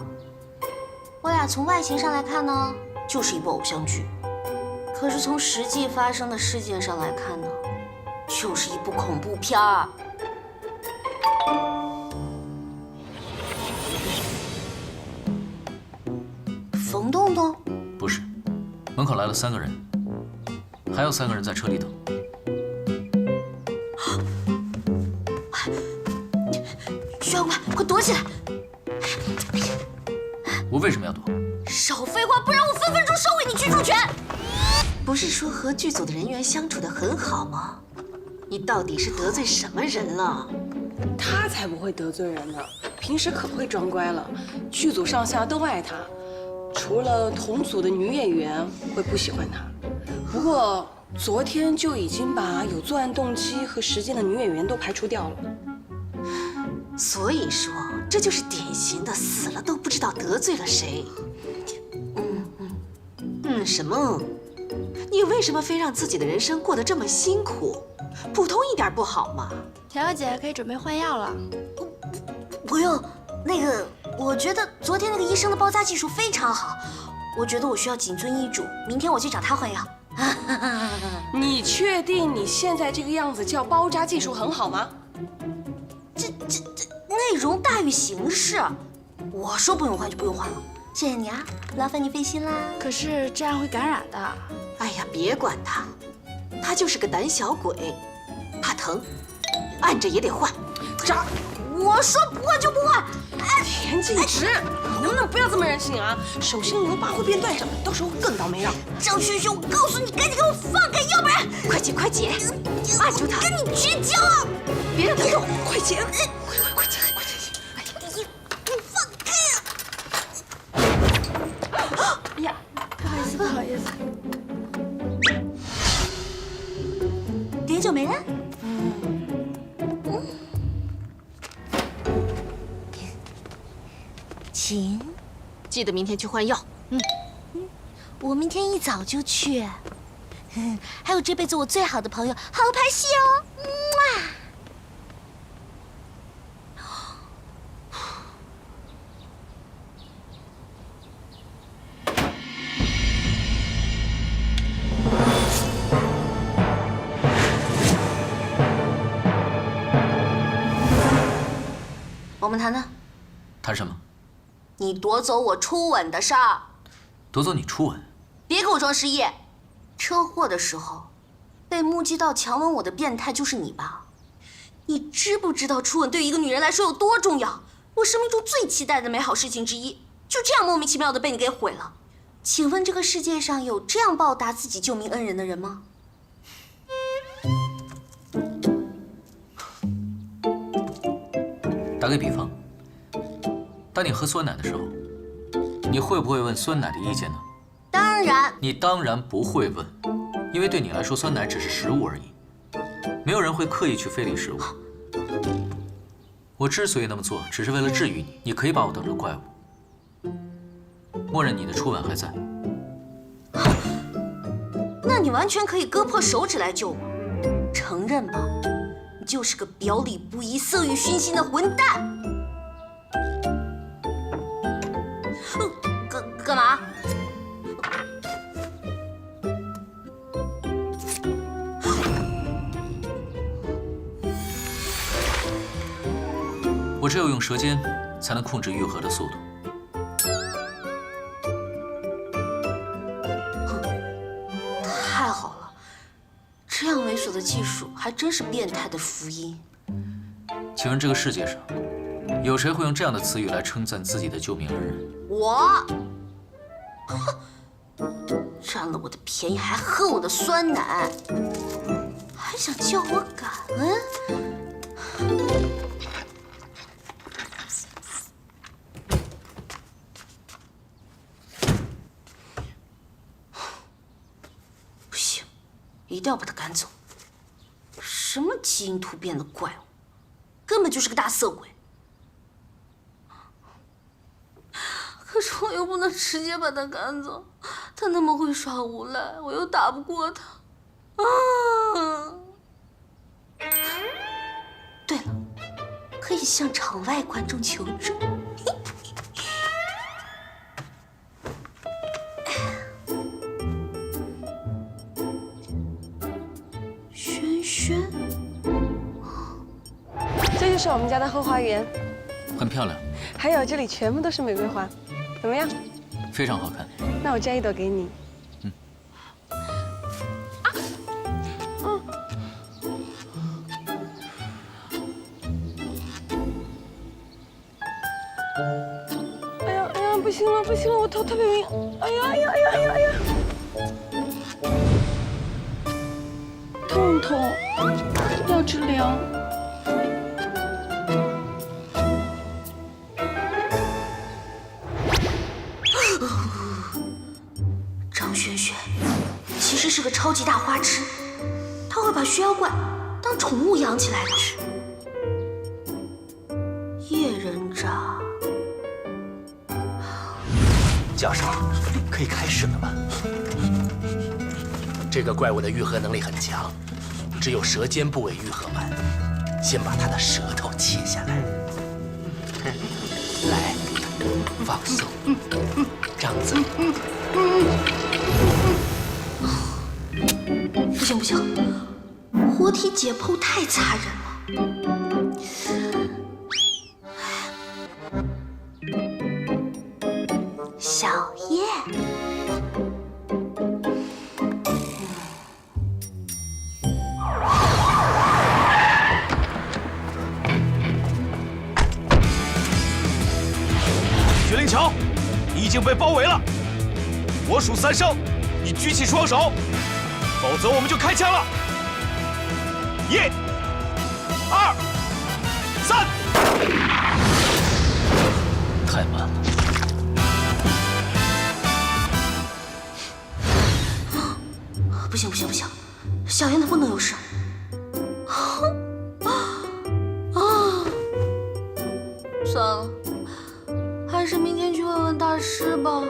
俩从外形上来看呢，就是一部偶像剧。可是从实际发生的事件上来看呢，就是一部恐怖片儿。冯洞洞？不是，门口来了3个人，还有3个人在车里等。徐小怪，快躲起来！我为什么要躲？少废话，不然我分分钟收回你居住权。不是说和剧组的人员相处得很好吗？你到底是得罪什么人了？他才不会得罪人呢，平时可会装乖了，剧组上下都爱他，除了同组的女演员会不喜欢他。不过昨天就已经把有作案动机和时间的女演员都排除掉了。所以说，这就是典型的死了都不知道得罪了谁。什么？你为什么非让自己的人生过得这么辛苦？普通一点不好吗？田小姐可以准备换药了。不用，我觉得昨天那个医生的包扎技术非常好，我觉得我需要谨遵医嘱，明天我去找他换药。你确定你现在这个样子叫包扎技术很好吗？这内容大于形式，我说不用换就不用换了。谢谢你啊，劳烦你费心啦。可是这样会感染的。哎呀，别管他，他就是个胆小鬼，怕疼，按着也得换。我说不换就不换。田静植，你能不能不要这么任性啊？手心留疤会变断掌，到时候更倒霉了。张轩轩，我告诉你，赶紧给我放开，要不然……快姐，快姐，按住他，跟你绝交啊！别让他动，快姐，快姐，快姐，你放开啊！哎呀，不好意思，不好意思。碘酒没了？请，记得明天去换药。我明天一早就去。还有这辈子我最好的朋友，好好拍戏哦。我们谈谈。谈什么？你夺走我初吻的事儿。夺走你初吻？别给我装失忆。车祸的时候，被目击到强吻我的变态就是你吧？你知不知道初吻对于一个女人来说有多重要？我生命中最期待的美好事情之一，就这样莫名其妙的被你给毁了。请问这个世界上有这样报答自己救命恩人的人吗？打个比方，当你喝酸奶的时候，你会不会问酸奶的意见呢？当然。你当然不会问，因为对你来说，酸奶只是食物而已，没有人会刻意去非礼食物。我之所以那么做，只是为了治愈你。你可以把我当成怪物，默认你的初吻还在。那你完全可以割破手指来救我，承认吧，你就是个表里不一、色欲熏心的混蛋。干嘛？我只有用舌尖才能控制愈合的速度。太好了，这样猥琐的技术还真是变态的福音。请问这个世界上，有谁会用这样的词语来称赞自己的救命恩人？我，占了我的便宜还喝我的酸奶，还想叫我感恩？不行，一定要把他赶走。什么基因突变的怪物，根本就是个大色鬼。可是我又不能直接把他赶走，他那么会耍无赖，我又打不过他。对了，可以向场外观众求助。轩轩，这就是我们家的后花园，很漂亮，还有这里全部都是玫瑰花，怎么样？非常好看。那我摘一朵给你。不行了，不行了，我头特别晕！哎呀哎呀哎呀哎呀哎呀！痛痛，要治疗。张轩轩其实是个超级大花痴，他会把血妖怪当宠物养起来的。叶人渣。教授，可以开始了吗？这个怪物的愈合能力很强，只有舌尖部位愈合完。先把它的舌头切下来，来，放松，张嘴。不行不行，活体解剖太残忍了。小叶，雪灵桥，你已经被包围了。我数3声，你举起双手，否则我们就开枪了。1、2、3。太慢了。不行不行不行，小燕她不能有事。算了，还是明天去问问大师吧。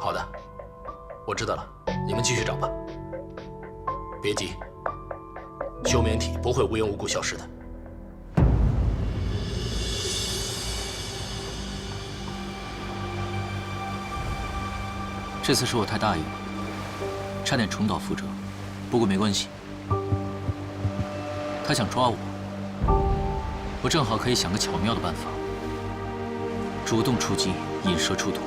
好的，我知道了，你们继续找吧。别急，休眠体不会无缘无故消失的。这次是我太大意了，差点重蹈覆辙。不过没关系，他想抓我，我正好可以想个巧妙的办法，主动出击，引蛇出洞。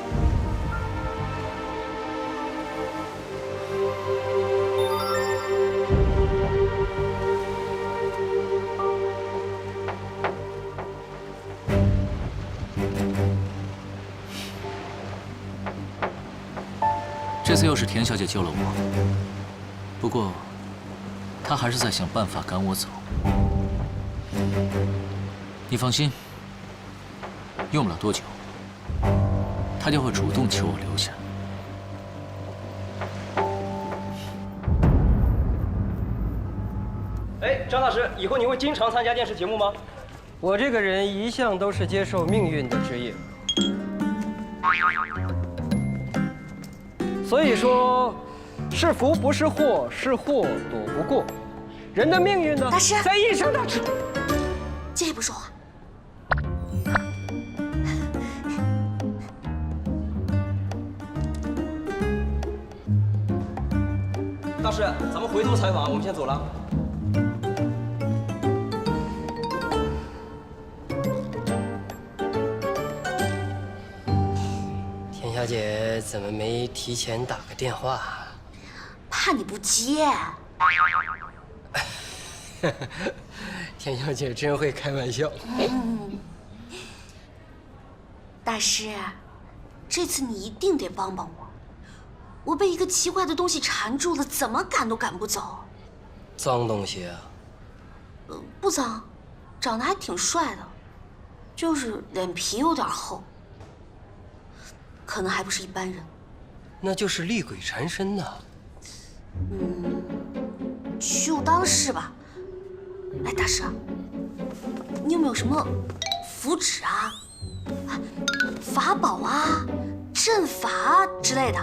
这次又是田小姐救了我，不过她还是在想办法赶我走。你放心，用不了多久，她就会主动求我留下。哎，张大师，以后你会经常参加电视节目吗？我这个人一向都是接受命运的指引。所以说，是福不是祸，是祸躲不过。人的命运呢，大师在一生的借一步说话。大师，咱们回头采访，我们先走了。田小姐怎么没提前打个电话？怕你不接。田小姐真会开玩笑。大师，这次你一定得帮帮我，我被一个奇怪的东西缠住了，怎么赶都赶不走。脏东西啊？不脏，长得还挺帅的，就是脸皮有点厚，可能还不是一般人。那就是厉鬼缠身呐。就当是吧。哎，大师，你有没有什么符纸啊、法宝啊、阵法啊之类的？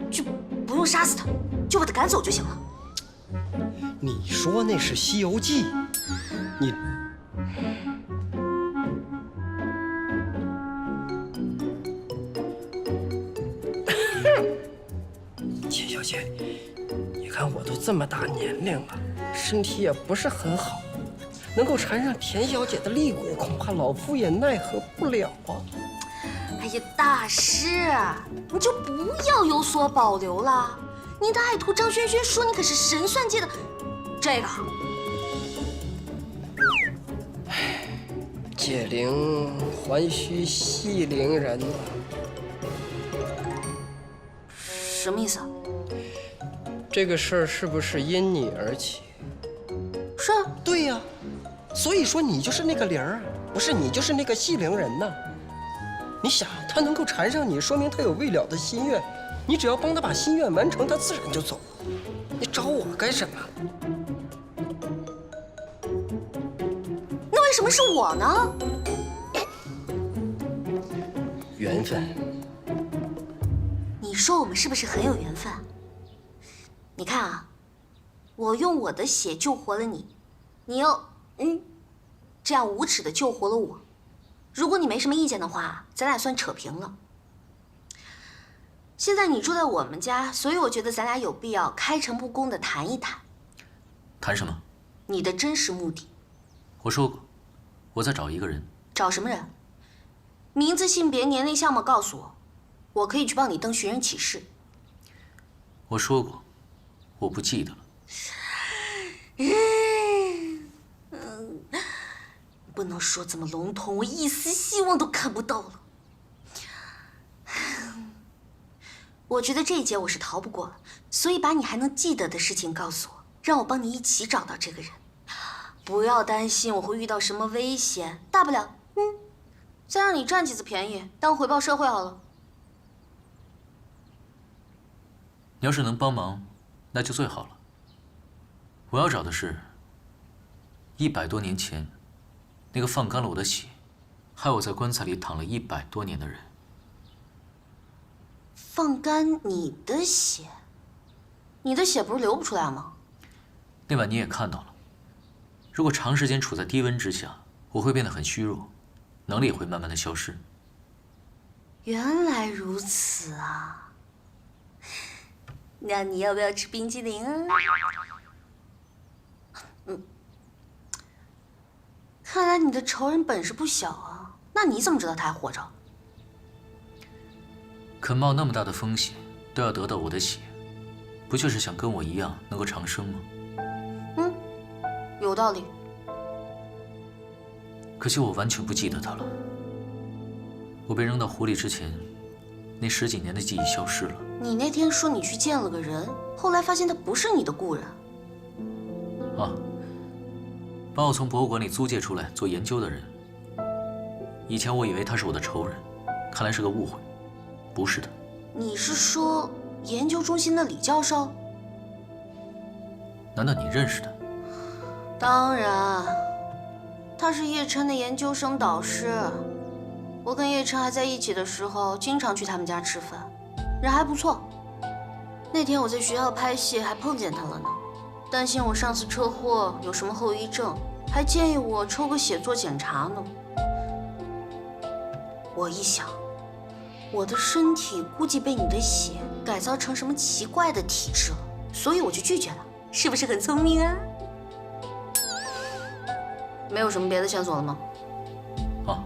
就不用杀死他，就把他赶走就行了。你说那是《西游记》，你田小姐，你看我都这么大年龄了，身体也不是很好，能够缠上田小姐的厉鬼，恐怕老夫也奈何不了啊。哎呀，大师，你就不要有所保留了。你的爱徒张轩轩说你可是神算界的这个。解铃还须系铃人啊。什么意思啊？这个事儿是不是因你而起？是啊。对呀，所以说你就是那个铃儿，不是你就是那个系铃人呐。你想，他能够缠上你，说明他有未了的心愿。你只要帮他把心愿完成，他自然就走。你找我干什么？那为什么是我呢？缘分。你说我们是不是很有缘分？你看啊，我用我的血救活了你，你又这样无耻的救活了我。如果你没什么意见的话，咱俩算扯平了。现在你住在我们家，所以我觉得咱俩有必要开诚布公的谈一谈。谈什么？你的真实目的。我说过，我在找一个人。找什么人？名字、性别、年龄、相貌告诉我，我可以去帮你登寻人启事。我说过，我不记得了。不能说这么笼统，我一丝希望都看不到了。我觉得这一劫我是逃不过了，所以把你还能记得的事情告诉我，让我帮你一起找到这个人。不要担心我会遇到什么危险，大不了再让你占几次便宜，当回报社会好了。你要是能帮忙，那就最好了。我要找的是100多年前那个放干了我的血，害我在棺材里躺了100多年的人。放干你的血？你的血不是流不出来吗？那晚你也看到了，如果长时间处在低温之下，我会变得很虚弱，能力也会慢慢的消失。原来如此啊！那你要不要吃冰激凌啊？看来你的仇人本事不小啊。那你怎么知道他还活着？肯冒那么大的风险都要得到我的血，不就是想跟我一样能够长生吗？有道理。可惜我完全不记得他了。我被扔到湖里之前，那10几年的记忆消失了。你那天说你去见了个人，后来发现他不是你的故人。啊，把我从博物馆里租借出来做研究的人。以前我以为他是我的仇人，看来是个误会，不是的。你是说研究中心的李教授？难道你认识他？当然，他是叶琛的研究生导师。我跟叶琛还在一起的时候，经常去他们家吃饭，人还不错。那天我在学校拍戏，还碰见他了呢。担心我上次车祸有什么后遗症，还建议我抽个血做检查呢。我一想，我的身体估计被你的血改造成什么奇怪的体质了，所以我就拒绝了。是不是很聪明啊？没有什么别的线索了吗？啊，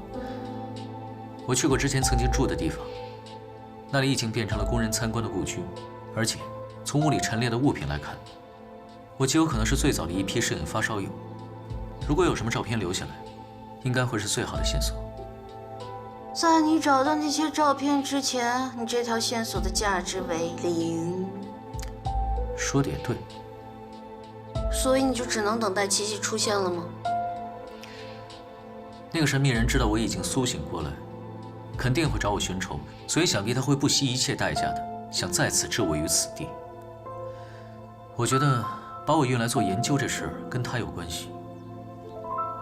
我去过之前曾经住的地方，那里已经变成了供人参观的故居，而且从屋里陈列的物品来看，我极有可能是最早的一批摄影发烧友。如果有什么照片留下来，应该会是最好的线索。在你找到那些照片之前，你这条线索的价值为0。说的也对。所以你就只能等待奇迹出现了吗？那个神秘人知道我已经苏醒过来，肯定会找我寻仇，所以想必他会不惜一切代价的想再次置我于死地。我觉得把我运来做研究这事跟他有关系，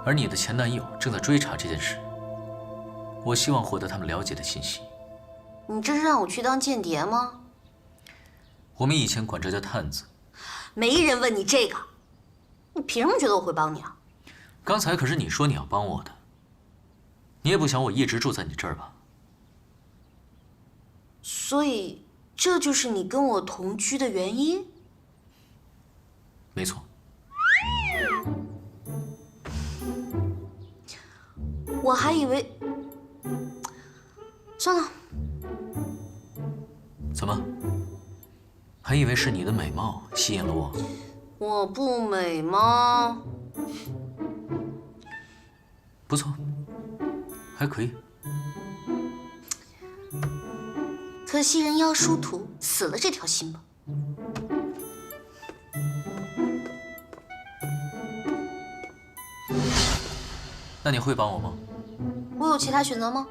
而你的前男友正在追查这件事。我希望获得他们了解的信息。你这是让我去当间谍吗？我们以前管这叫探子。没人问你这个，你凭什么觉得我会帮你啊？刚才可是你说你要帮我的，你也不想我一直住在你这儿吧？所以这就是你跟我同居的原因？没错。我还以为……算了。怎么？还以为是你的美貌吸引了我？我不美吗？不错，还可以。可惜人妖殊途，死了这条心吧。那你会帮我吗？我有其他选择吗？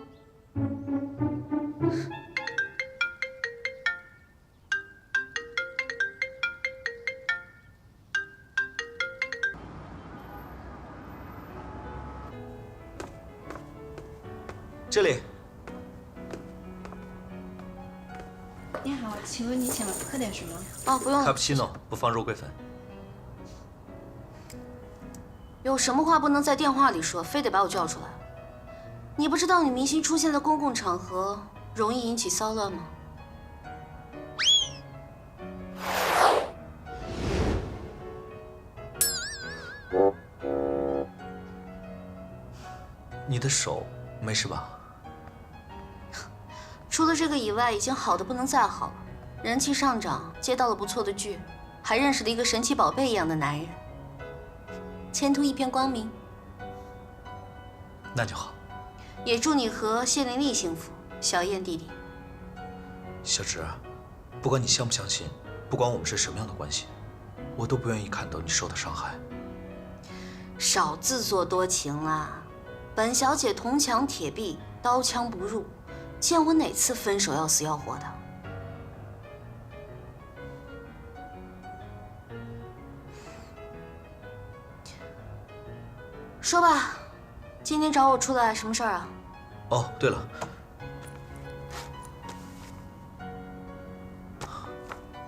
这里。你好，请问你想喝点什么？哦，不用了。卡布奇诺，不放肉桂粉。有什么话不能在电话里说，非得把我叫出来？你不知道女明星出现在公共场合容易引起骚乱吗？你的手没事吧？除了这个以外，已经好的不能再好了，人气上涨，接到了不错的剧，还认识了一个神奇宝贝一样的男人，前途一片光明。那就好。也祝你和谢玲丽幸福，小燕弟弟。小植，不管你相不相信，不管我们是什么样的关系，我都不愿意看到你受到伤害。少自作多情啦！本小姐铜墙铁壁，刀枪不入，见我哪次分手要死要活的？说吧，今天找我出来什么事儿啊？哦，对了，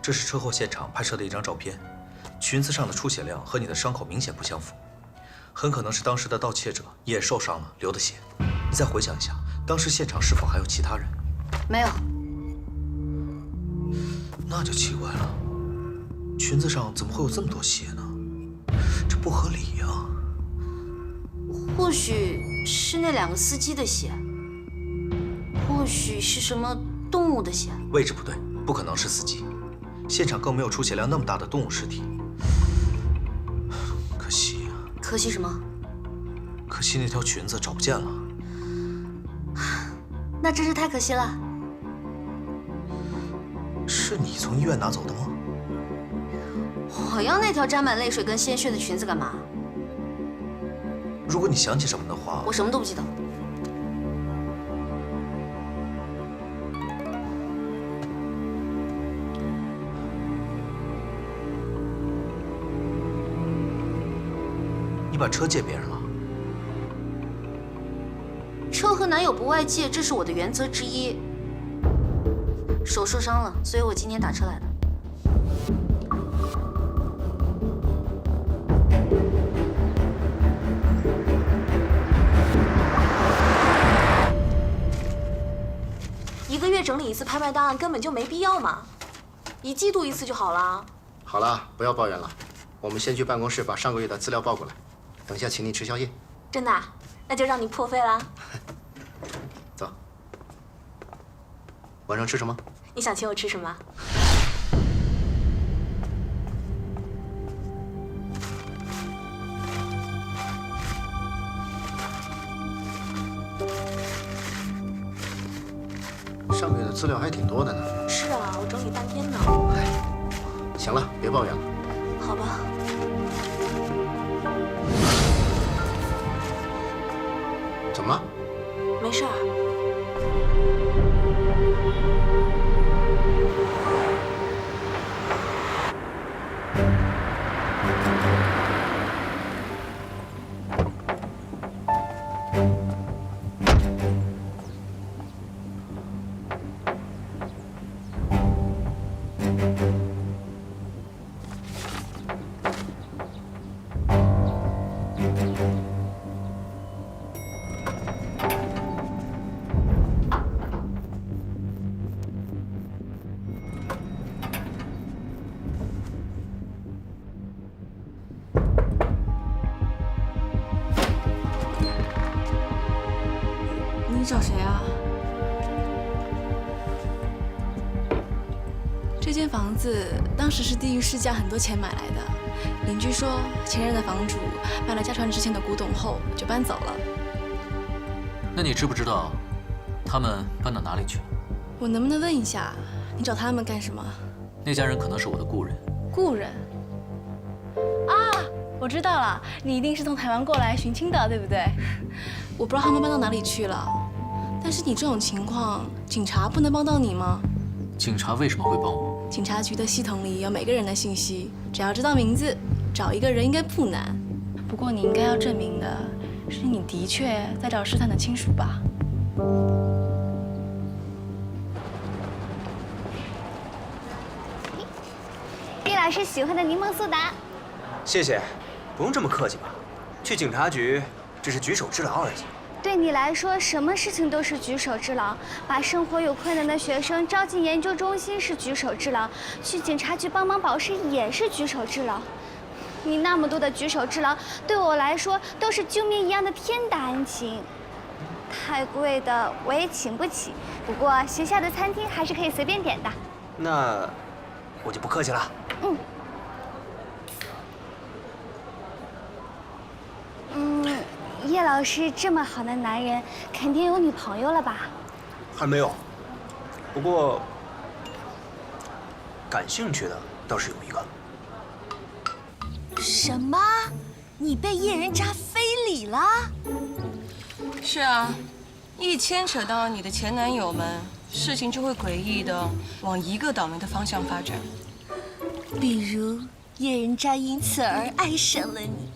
这是车祸现场拍摄的一张照片，裙子上的出血量和你的伤口明显不相符，很可能是当时的盗窃者也受伤了流的血。你再回想一下，当时现场是否还有其他人？没有。那就奇怪了，裙子上怎么会有这么多血呢？这不合理呀。或许是那2个司机的血，或许是什么动物的血。位置不对，不可能是司机。现场更没有出血量那么大的动物尸体。可惜呀。可惜什么？可惜那条裙子找不见了。那真是太可惜了。是你从医院拿走的吗？我要那条沾满泪水跟鲜血的裙子干嘛？如果你想起什么的话，我什么都不记得。你把车借别人了？车和男友不外借，这是我的原则之一。手受伤了，所以我今天打车来的。1个月整理一次拍卖档案根本就没必要嘛，1季度1次就好了。好了，不要抱怨了，我们先去办公室把上个月的资料报过来，等下请你吃宵夜。真的？那就让你破费啦。走。晚上吃什么？你想请我吃什么？上个月的资料还挺多的呢。是啊，我整理半天呢。行了，别抱怨了。好吧。怎么了？没事儿。你找谁啊？这间房子当时是低于市价很多钱买来的，邻居说前任的房主卖了家传之前的古董后就搬走了。那你知不知道他们搬到哪里去了？我能不能问一下，你找他们干什么？那家人可能是我的故人。故人？啊，我知道了，你一定是从台湾过来寻亲的，对不对？我不知道他们搬到哪里去了。但是你这种情况，警察不能帮到你吗？警察为什么会帮我？警察局的系统里有每个人的信息，只要知道名字，找一个人应该不难。不过你应该要证明的是，你的确在找试探的亲属吧？叶老师喜欢的柠檬苏打。谢谢，不用这么客气吧？去警察局只是举手之劳而已。对你来说，什么事情都是举手之劳。把生活有困难的学生招进研究中心是举手之劳，去警察局帮忙保释也是举手之劳。你那么多的举手之劳，对我来说都是救命一样的天大恩情。太贵的我也请不起，不过学校的餐厅还是可以随便点的。那我就不客气了。叶老师这么好的男人，肯定有女朋友了吧？还没有，不过感兴趣的倒是有一个。什么？你被叶人渣非礼了？是啊，一牵扯到你的前男友们，事情就会诡异的往一个倒霉的方向发展。比如叶人渣因此而爱上了你。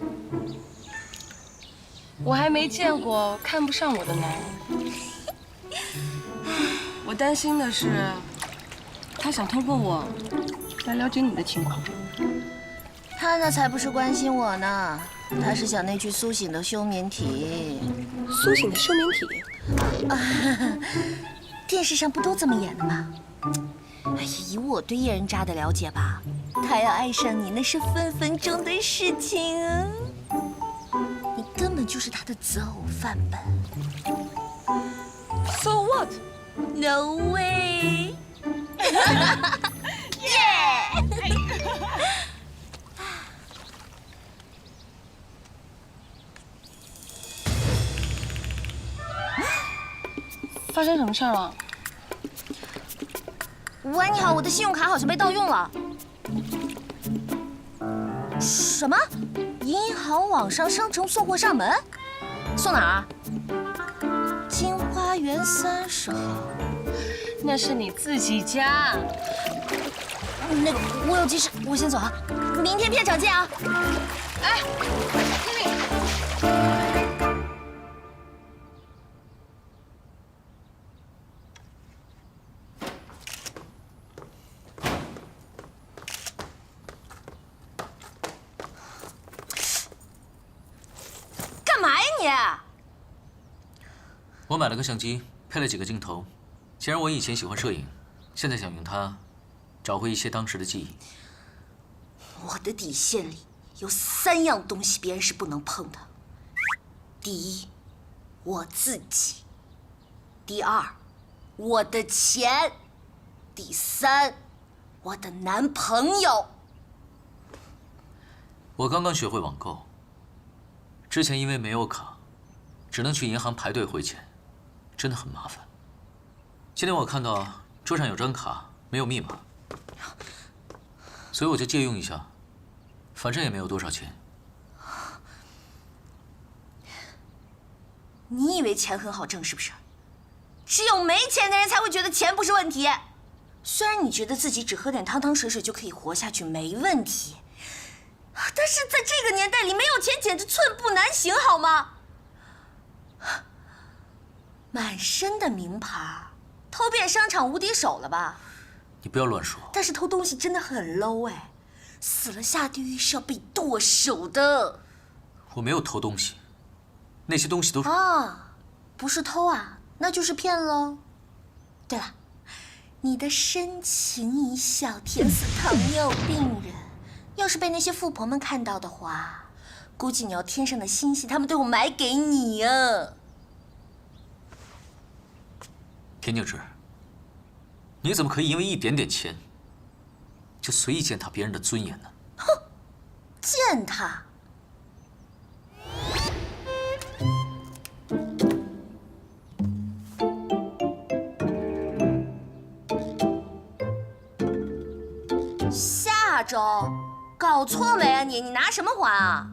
我还没见过看不上我的男人。我担心的是，他想通过我来了解你的情况。他那才不是关心我呢，他是想那具苏醒的休眠体。苏醒的休眠体？电视上不都这么演的吗？哎呀，以我对叶人渣的了解吧，他要爱上你那是分分钟的事情啊！你根本就是他的择偶范本。So what? No way! 耶！发生什么事儿了？喂，你好，我的信用卡好像被盗用了。什么？银行网上商城送货上门？送哪儿啊？金花园30号。那是你自己家。那个，我有急事，我先走啊。明天片场见啊。哎，经理。干嘛呀你？我买了个相机，配了几个镜头。既然我以前喜欢摄影，现在想用它找回一些当时的记忆。我的底线里有3样东西别人是不能碰的。第一，我自己；第二，我的钱；第三，我的男朋友。我刚刚学会网购，之前因为没有卡，只能去银行排队汇钱，真的很麻烦。今天我看到桌上有张卡，没有密码，所以我就借用一下，反正也没有多少钱。你以为钱很好挣是不是？只有没钱的人才会觉得钱不是问题。虽然你觉得自己只喝点汤汤水水就可以活下去没问题，但是在这个年代里，没有钱简直寸步难行，好吗？满身的名牌，偷遍商场无敌手了吧？你不要乱说。但是偷东西真的很 low 哎，死了下地狱是要被剁手的。我没有偷东西，那些东西都是……啊，不是偷啊，那就是骗喽。对了，你的深情一笑甜死糖尿病人，要是被那些富婆们看到的话，估计你要天上的星星他们都会买给你啊。田静之，你怎么可以因为一点点钱，就随意践踏别人的尊严呢？哼，践踏！下周？搞错没啊你？你拿什么还啊？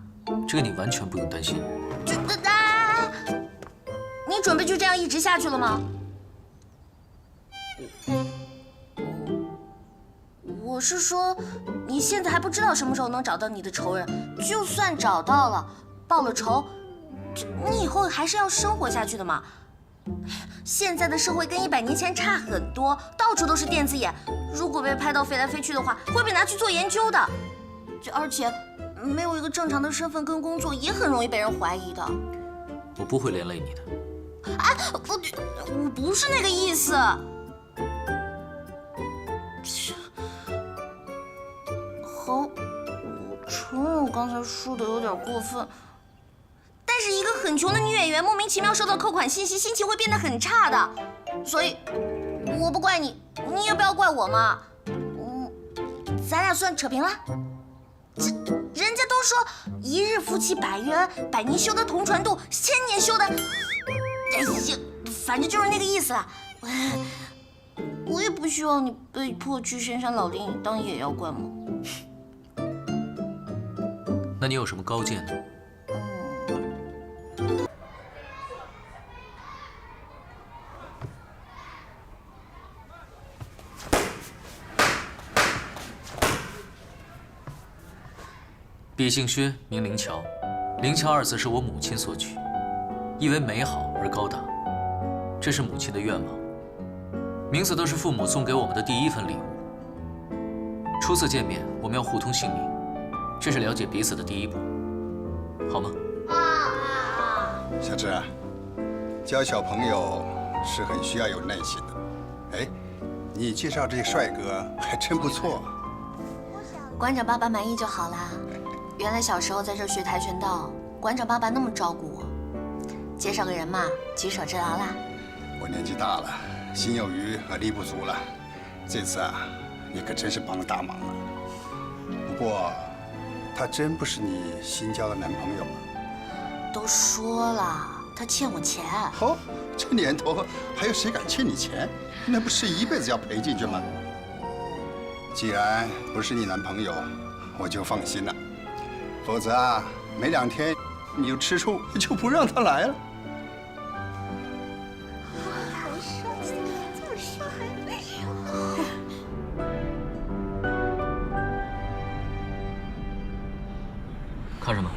这个你完全不用担心。你准备就这样一直下去了吗？我是说，你现在还不知道什么时候能找到你的仇人，就算找到了，报了仇，你以后还是要生活下去的嘛。现在的社会跟100年前差很多，到处都是电子眼，如果被拍到飞来飞去的话，会被拿去做研究的。而且，没有一个正常的身份跟工作，也很容易被人怀疑的。我不会连累你的。哎，我不是那个意思。好，我承认我刚才说的有点过分。但是一个很穷的女演员莫名其妙收到扣款信息，心情会变得很差的。所以，我不怪你，你也不要怪我嘛。咱俩算扯平了。人家都说1日夫妻百日恩，100年修得同船渡，1000年修得……哎呀，反正就是那个意思啦。我也不希望你被迫去深山老林当野妖怪嘛。那你有什么高见呢？笔姓薛，名灵桥。灵桥2字是我母亲所取，意为美好而高大，这是母亲的愿望。名字都是父母送给我们的第一份礼物。初次见面，我们要互通姓名，这是了解彼此的第一步，好吗？小芝，交小朋友是很需要有耐心的。哎，你介绍这些帅哥还真不错。馆长爸爸满意就好啦。原来小时候在这儿学跆拳道，馆长爸爸那么照顾我。介绍个人嘛，举手之劳啦。我年纪大了，心有余而力不足了。这次啊，你可真是帮了大忙了。不过，他真不是你新交的男朋友吗？都说了，他欠我钱。哦，这年头还有谁敢欠你钱？那不是一辈子要赔进去吗？既然不是你男朋友，我就放心了。否则啊，没2天你就吃醋，就不让他来了。看什么？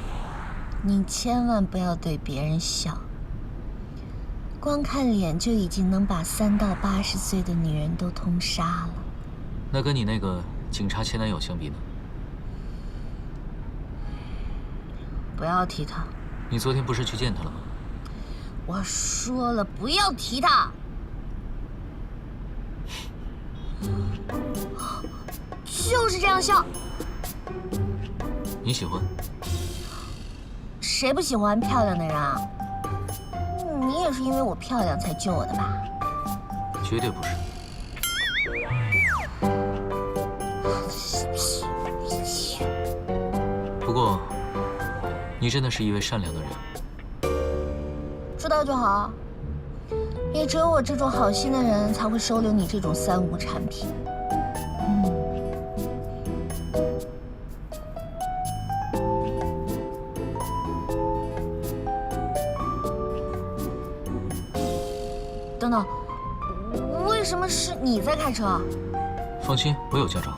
你千万不要对别人笑，光看脸就已经能把3到80岁的女人都通杀了。那跟你那个警察前男友相比呢？不要提他。你昨天不是去见他了吗？我说了不要提他。就是这样笑。你喜欢？谁不喜欢漂亮的人啊？你也是因为我漂亮才救我的吧？绝对不是。不过，你真的是一位善良的人。知道就好。也只有我这种好心的人才会收留你这种3无产品。等等，为什么是你在开车？放心，我有驾照。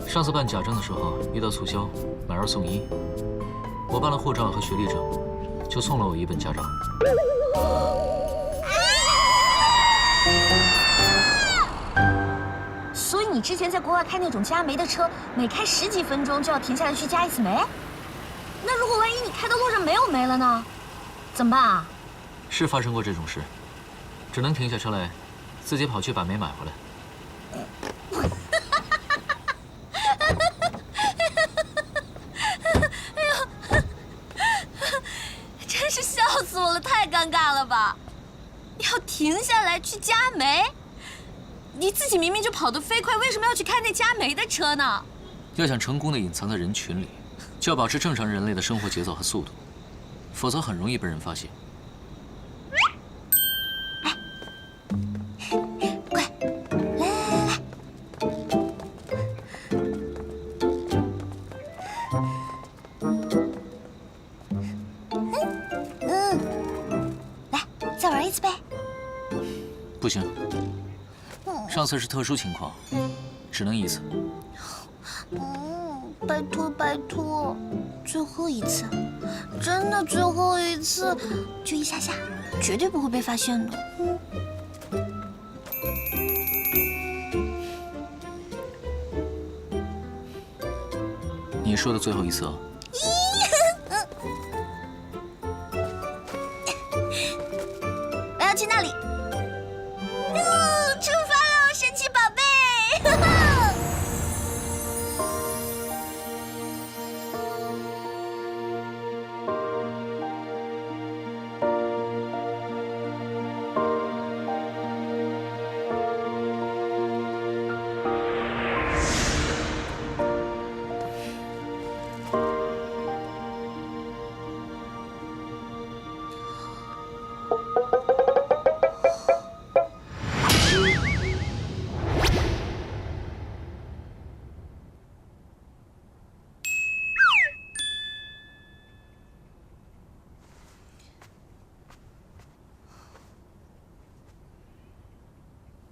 上次办假证的时候遇到促销，买2送1，我办了护照和学历证，就送了我1本驾照。所以你之前在国外开那种加煤的车，每开10几分钟就要停下来去加1次煤？那如果万一你开到路上没有煤了呢？怎么办啊？是发生过这种事，只能停下车来，自己跑去把煤买回来。真是笑死我了，太尴尬了吧！要停下来去加煤，你自己明明就跑得飞快，为什么要去开那加煤的车呢？要想成功的隐藏在人群里，就要保持正常人类的生活节奏和速度，否则很容易被人发现。不行，上次是特殊情况，只能1次。拜托拜托，最后1次，真的最后1次，就一下下，绝对不会被发现的。你说的最后1次哦。我要去那里。出发喽，神奇宝贝！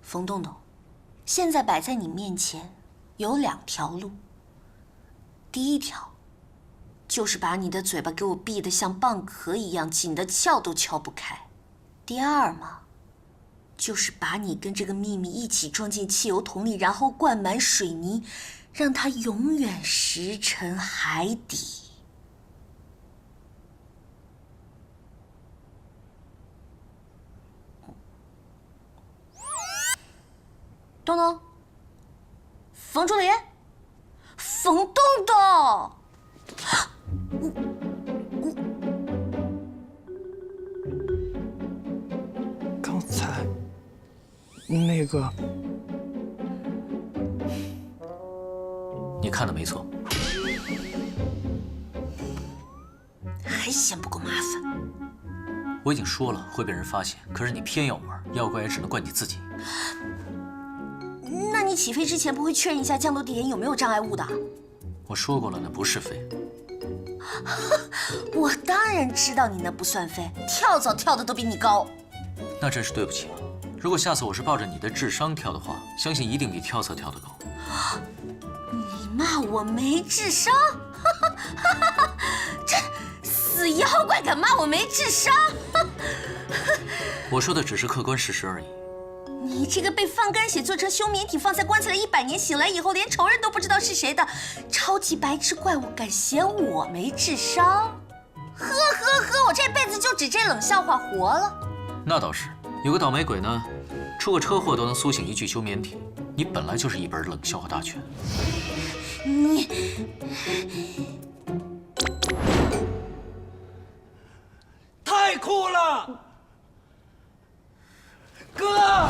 冯洞洞，现在摆在你面前有2条路。第1条，就是把你的嘴巴给我闭得像蚌壳一样紧的撬都撬不开。第2嘛，就是把你跟这个秘密一起装进汽油桶里，然后灌满水泥，让它永远石沉海底。东东，冯助理，冯东东。刚才那个，你看的没错。还嫌不够麻烦？我已经说了会被人发现，可是你偏要玩，要怪也只能怪你自己。那你起飞之前不会确认一下降落地点有没有障碍物的？我说过了，那不是飞。我当然知道你那不算飞，跳蚤跳的都比你高。那真是对不起了。如果下次我是抱着你的智商跳的话，相信一定比跳蚤跳得高。你骂我没智商？这死妖怪敢骂我没智商？我说的只是客观事实而已。你这个被放干血做成休眠体放在棺材里100年，醒来以后连仇人都不知道是谁的超级白痴怪物，敢嫌我没智商？呵呵呵，我这辈子就指这冷笑话活了。那倒是，有个倒霉鬼呢，出个车祸都能苏醒一具休眠体。你本来就是一本冷笑话大全。你太酷了，哥！